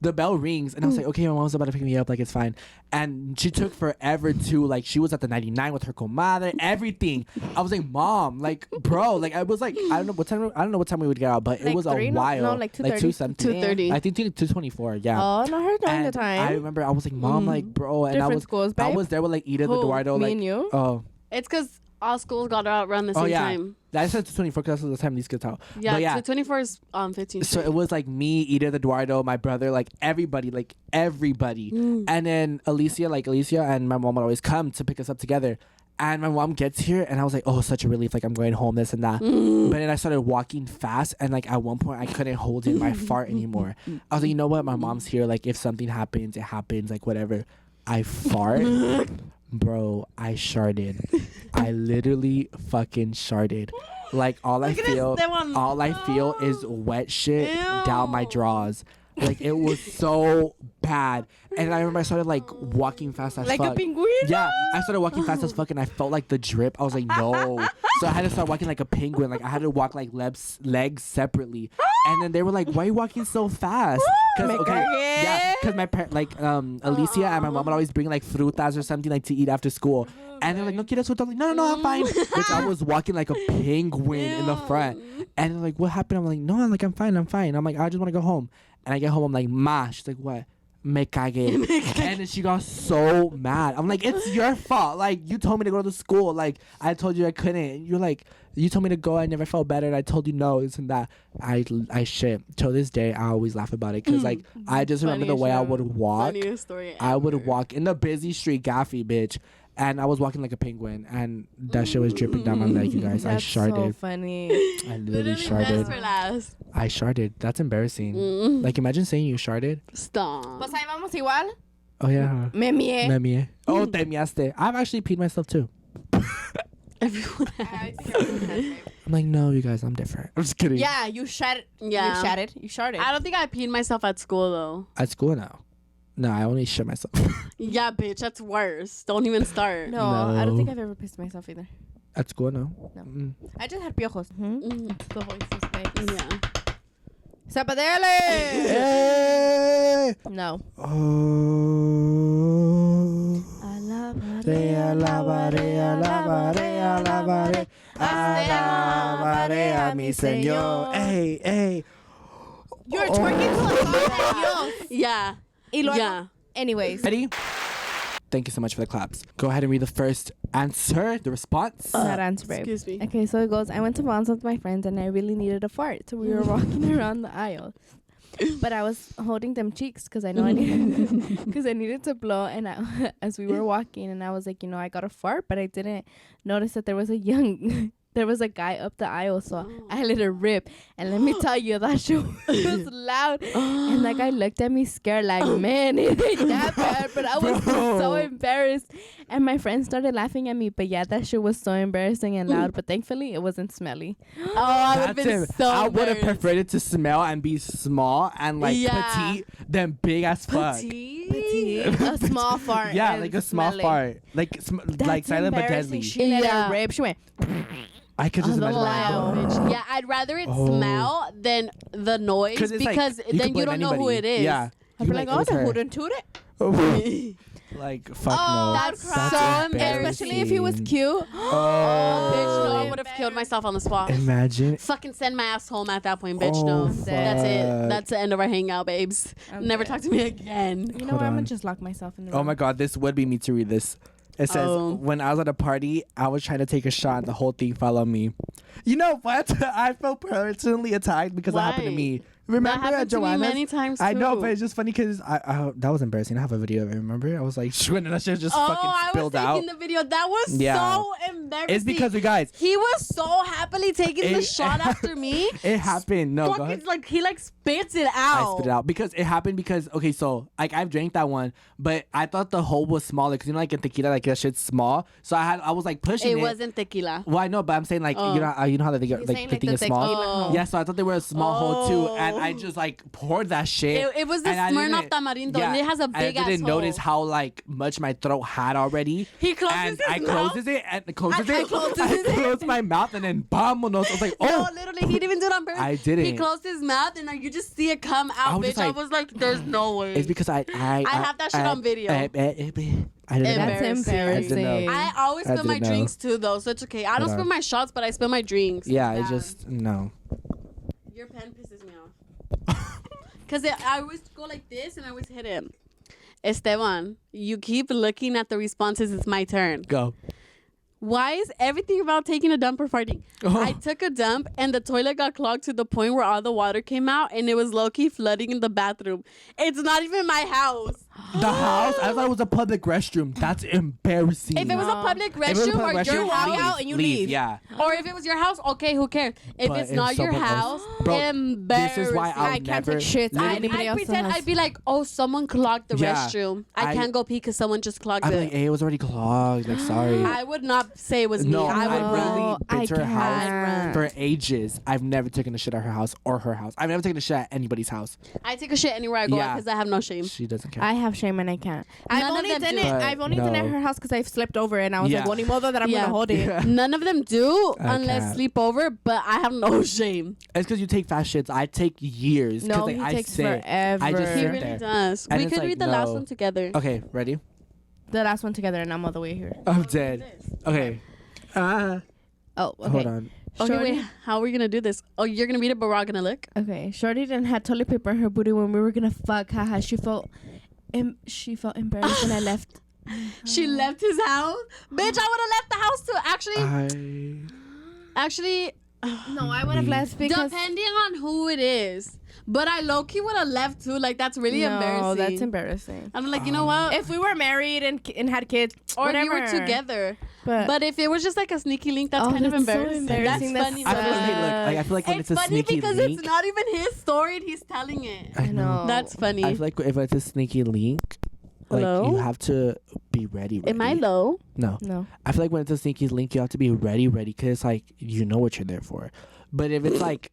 A: the bell rings, and I was like, okay, my mom's about to pick me up, like, it's fine. And she took forever to, like, she was at the 99 with her comadre, everything. I was like, mom, like, bro, like, I was like, I don't know what time we would get out, but it
B: Like
A: was a
B: 3?
A: while.
B: No, like 2:30.
A: 2 something.
C: 2:30.
A: I think 2:24. Yeah.
B: Oh, not her during the
A: And
B: time.
A: I remember I was like, mom, like, bro, and
B: Different schools,
A: I
B: babe.
A: was there with like Edith
C: Who?
A: Eduardo,
B: Me
A: like,
B: and you?
A: oh.
C: It's because all schools got out around the same time.
A: I said 2:24 because that's the time these kids out.
C: Yeah,
A: But yeah.
C: 24 is 15.
A: So it was like me, Edith Eduardo, my brother, like everybody. And then Alicia and my mom would always come to pick us up together. And my mom gets here, and I was like, oh, such a relief. Like, I'm going home, this and that. But then I started walking fast, and like at one point, I couldn't hold in my fart anymore. I was like, you know what? My mom's here. Like, if something happens, it happens. Like, whatever. I fart. Bro, I sharted. I literally fucking sharted. Like, all I feel is wet shit down my drawers. Like, it was so bad. And I remember I started like walking fast as
B: Like
A: fuck.
B: a penguin?
A: Yeah, I started walking fast as fuck, and I felt like the drip. I was like, no. So I had to start walking like a penguin. Like, I had to walk like legs separately. And then they were like, why are you walking so fast? Because my Alicia and my mom would always bring like frutas or something like to eat after school. And they're like, no, quieres fruta? I'm like, no, I'm fine. Which I was walking like a penguin in the front. And they're like, what happened? I'm like, no, I'm fine. I'm like, I just want to go home. And I get home, I'm like, ma. She's like, what? Me cagué. And then she got so mad. I'm like, it's your fault. Like, you told me to go to school. Like, I told you I couldn't. You're like, you told me to go. I never felt better. And I told you no, this and that. I shit. Till this day, I always laugh about it. Because, like, I just remember the way I would walk.
C: Funniest story
A: I would
C: ever.
A: walk in the busy street, Gaffy, bitch. And I was walking like a penguin. And that shit was dripping down my leg, you guys.
B: That's
A: I sharted.
B: so funny.
A: I literally
C: Best
A: sharted.
C: for last.
A: I sharted. That's embarrassing. Like, imagine saying you sharted.
C: Stop.
B: Pues ahí vamos igual.
A: Oh, yeah.
B: Me mié.
A: Me mié. Oh, te miaste. I've actually peed myself too.
C: Everyone
A: I'm like, no, you guys, I'm different. I'm just kidding.
B: Yeah, you shat.
C: Yeah.
B: You sharted.
C: I don't think I peed myself at school though.
A: At school now. No, I only shit myself.
C: Yeah, bitch, that's worse. Don't even start.
B: No, I don't
A: No.
B: think I've ever pissed myself either.
A: At school, no.
B: No.
A: Mm.
B: I just had piojos. The voices, babe.
C: Yeah.
B: Zapadele!
A: Hey!
B: No.
A: Oh.
B: Alabaré,
A: Alabaré, alabaré, alabaré, alabaré a mi Señor. Hey, hey.
B: You're twerking to a song that
C: Yeah.
B: Y luego,
C: Yeah.
B: anyways.
A: Ready? Thank you so much for the claps. Go ahead and read the first answer, the response.
B: Not answer, babe.
C: Excuse me.
B: Okay, so it goes, I went to Vaughn's with my friends and I really needed a fart. So we were walking around the aisle. But I was holding them cheeks because I know I needed to blow. And as we were walking, and I was like, I got a fart, but I didn't notice that there was a guy up the aisle. So I let it rip. And let me tell you, that shit was loud. And that guy looked at me scared, like, man, it ain't that bad. But I was so embarrassed. And my friends started laughing at me. But yeah, that shit was so embarrassing and loud. But thankfully, it wasn't smelly.
C: Oh, I would have
A: That's
C: been
A: it.
C: so
A: I would have
C: embarrassed.
A: preferred it to smell and be small and like
C: Yeah.
A: petite than big as fuck.
B: Petite. A small fart.
A: Yeah,
B: and
A: like a small
B: smelly.
A: fart. Like like silent but
B: embarrassing.
A: deadly.
B: She let
C: Yeah.
B: it rip. She went,
A: I could just
B: Oh,
A: imagine
B: wow.
A: that.
C: Yeah, I'd rather it
A: Oh.
C: smell than the noise
A: It's like,
C: because
A: you could
C: then you
A: blame
C: don't know who
A: anybody.
C: it is.
A: Yeah.
B: I'd
A: You
B: be like,
A: it
B: oh,
A: was
B: the
A: her.
B: hoot and toot it.
A: Like, fuck
B: Oh,
A: no.
C: That's
B: That's
C: so
A: embarrassing.
B: Especially if he was cute.
A: Oh.
C: Bitch, no, I would have killed myself on the spot.
A: Imagine.
C: Fucking send my ass home at that point, bitch.
A: Oh,
C: No,
A: fuck.
C: that's it. That's the end of our hangout, babes.
B: I'm
C: Never
B: dead.
C: talk to me again.
B: You know
A: Hold
B: what? I'm
A: on.
B: going to just lock myself in the room.
A: Oh my god, this would be me to read this. It says, when I was at a party, I was trying to take a shot and the whole thing fell on me. You know what? I felt personally attacked because it happened to
C: Why?
A: me. Remember
C: That happened
A: at
C: to me
A: Joanna's?
C: many times too.
A: I know, but it's just funny because I that was embarrassing. I have a video of it. Remember? I was like, when that shit just fucking
C: I was
A: spilled out.
C: taking the video. That was
A: Yeah.
C: so embarrassing.
A: It's because we guys.
C: he was so happily taking the shot after me.
A: It happened. No, go ahead.
C: Fucking like he like spits it
A: I
C: out.
A: spit it out because it happened because okay, so like I've drank that one, but I thought the hole was smaller because you know like in tequila like that shit's small. So I was like pushing it.
C: It wasn't tequila.
A: Well, I know, but I'm saying like you know how they get
B: He's
A: like
B: saying,
A: the
B: like,
A: thing
B: the
A: is small.
B: tequila hole.
A: Yeah, so I thought they were a small hole too, and I just like poured that shit.
C: It was the
A: and I
C: Smirnoff
A: didn't-
C: Tamarindo, and it has a
A: I
C: big ass
A: didn't notice
C: hole.
A: how like much my throat had already.
C: He closes
A: and
C: his
A: I
C: mouth.
A: closes it and closes
C: I
A: it.
C: closes
A: I
C: it.
A: closed my mouth and then vamonos. I was like,
C: No,
A: oh,
C: literally, he didn't even do it on purpose.
A: I didn't.
C: He closed his mouth, and like you just see it come out,
A: I was
C: bitch.
A: just like-
C: I was like, "There's no way."
A: it's because I
C: have that shit on video.
A: I didn't know.
B: That's
C: Embarrassing.
B: embarrassing.
C: I always
A: I
C: spill my
A: didn't know.
C: drinks too, though, so it's okay. I don't
A: Hold
C: spill
A: on.
C: my shots, but I spill my drinks.
A: Yeah,
C: It's
A: it
C: bad.
A: just no.
C: Your pen pisses me off. Because I always go like this, and I always hit him. Esteban, you keep looking at the responses. It's my turn.
A: Go.
C: Why is everything about taking a dump or farting?
A: Oh.
C: I took a dump and the toilet got clogged to the point where all the water came out and it was low-key flooding in the bathroom. It's not even my house.
A: The house? I thought it was a public restroom. That's embarrassing.
C: If it was a public
A: If it was a
C: restroom or
A: public
C: your
A: restroom,
C: house,
B: out and you leave.
A: Yeah.
C: or if it was your house, okay, who cares? If
A: But
C: it's
A: if
C: not your
A: someone else-
C: house,
A: Bro,
C: embarrassing.
A: this is why I'll
B: I can't
A: never.
B: take shits.
A: literally-
B: Anybody
C: I
B: else
C: pretend
B: has-
C: I'd be like, oh, someone clogged the
A: Yeah.
C: restroom. I
A: I-
C: can't go pee because someone just clogged
A: I'm
C: it.
A: like, hey, it was already clogged. Like, sorry.
C: I would not say it was me.
A: No,
C: I would
A: I
C: run.
A: really been to her house
C: run.
A: for ages. I've never taken a shit at her house or her house. I've never taken a shit at anybody's house.
C: I take a shit anywhere I go
A: Yeah.
C: because I have no shame.
A: She doesn't care.
B: I have shame and I can't.
C: None
B: I've
C: of
B: only
C: them
B: done
C: do.
B: it.
A: But
B: I've only done it at
A: no.
B: her house because I've slept over and I was
A: Yeah.
B: like, well, ni modo that I'm
C: Yeah.
B: gonna hold it.
A: Yeah.
C: None of them do
A: I
C: unless
A: can't.
C: sleep over, but I have no shame.
A: It's because you take fast shits. I take years. 'Cause,
B: No,
A: like,
B: he
A: I
B: takes
A: sit.
B: forever.
A: I just
C: He
A: sit
C: really
A: there.
C: does.
A: And
C: We
A: it's
C: could
A: like,
C: read the last
A: no.
C: one together.
A: Okay, ready?
B: The last one together and I'm all the way here.
A: I'm dead. Okay.
B: Oh, okay.
A: Hold on.
C: Okay,
B: Shorty-
C: wait. How are we gonna do this? Oh, you're gonna read it, but we're all gonna look.
B: Okay, Shorty didn't have toilet paper in her booty when we were gonna fuck. Haha, she felt embarrassed when I left.
C: She left his house, bitch. I would have left the house too. Actually,
B: No, I would have left because
C: depending on who it is, but I low key would have left too. Like that's really
B: no,
C: embarrassing.
B: that's embarrassing.
C: I'm like, you know what?
B: If we were married and had kids,
C: Or if
B: whatever.
C: you were together.
B: but,
C: But if it was just like a sneaky link, that's
B: Oh,
C: kind of
B: that's so
C: embarrassing.
B: embarrassing.
C: That's
B: That's
C: funny.
A: I feel like,
C: though.
A: hey, look, like, I feel like when
C: It's
A: it's a
C: funny
A: sneaky
C: because
A: link.
C: it's not even his story and he's telling it.
A: I know.
C: That's funny.
A: I feel like if it's a sneaky link, like
C: Hello?
A: you have to be ready.
C: Am I
A: ready.
C: low?
A: No.
B: no.
A: I feel like when it's a sneaky link, you have to be ready because it's like you know what you're there for. But if it's like,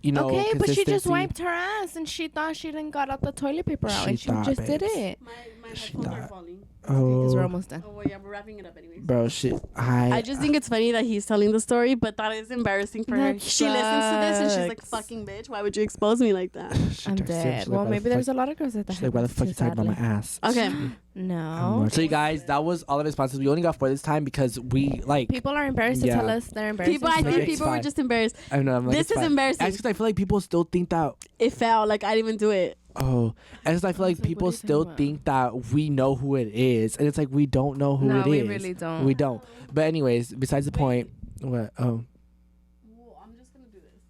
A: you know,
B: Okay, but she just
A: consistency-
B: wiped her ass and she thought she didn't got out the toilet paper out
A: She
B: and she
A: thought,
B: just did
A: babes.
B: it.
C: My
A: She
C: headphones are
A: thought-
C: falling.
B: Because we're
A: Oh,
B: almost done.
C: Oh, well, yeah, we're wrapping it up anyways.
A: bro, shit.
C: I just think it's funny that he's telling the story, but that is embarrassing for her.
B: That
C: She listens to this and she's like,
B: sucks.
C: "Fucking bitch, why would you expose me like that?"
B: I'm dead. Well, maybe there's a lot of girls that
A: She's like, why the fuck you talking about my ass?
C: Okay.
B: No.
A: So you guys, that was all of responses. We only got 4 this time because we like.
B: People are embarrassed to
A: Yeah.
B: tell us they're embarrassed.
C: People, I
A: Like,
C: think
A: it's
C: people were
A: fine.
C: just embarrassed.
A: I don't know. I'm like,
C: This
A: it's
C: is
A: fine.
C: embarrassing.
A: That's because I feel like people still think that.
C: It felt like I didn't even do it.
A: Oh, and it's I feel like
B: It's like,
A: people
B: what are you
A: still
B: talking about?
A: think that we know who it is, and it's like we don't know who
B: No,
A: it
B: we
A: is.
B: really don't.
A: We don't. But anyways, besides the point. What? Oh,
C: Well, I'm just gonna do this.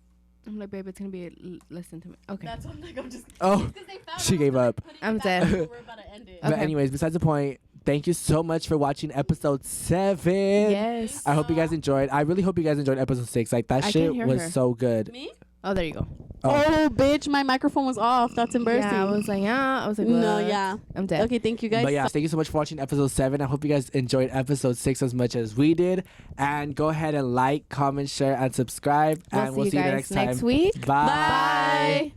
B: I'm like, babe, it's gonna be. Listen to me. Okay.
C: That's what I'm like. I'm just.
A: oh.
C: It's 'cause they found
A: She
C: out,
A: gave
C: I'm, like,
A: up.
C: putting
B: I'm
C: it back
B: dead.
C: and We're about to end it.
A: But
B: Okay.
A: anyways, besides the point. Thank you so much for watching episode 7.
B: Yes.
A: I hope you guys enjoyed. I really hope you guys enjoyed episode 6. Like that
B: I
A: shit
B: can't hear
A: was
B: her.
A: so good.
C: Me?
B: Oh, there you go.
C: Oh, bitch, my microphone was off. That's embarrassing.
B: Yeah, I was like, I was like,
C: no,
B: what?
C: yeah.
B: I'm dead.
C: Okay, thank you guys.
A: But yeah, thank you so much for watching episode 7. I hope you guys enjoyed episode 6 as much as we did. And go ahead and like, comment, share, and subscribe. And we'll see you
B: guys
A: next time.
B: next week.
A: Bye.
C: Bye.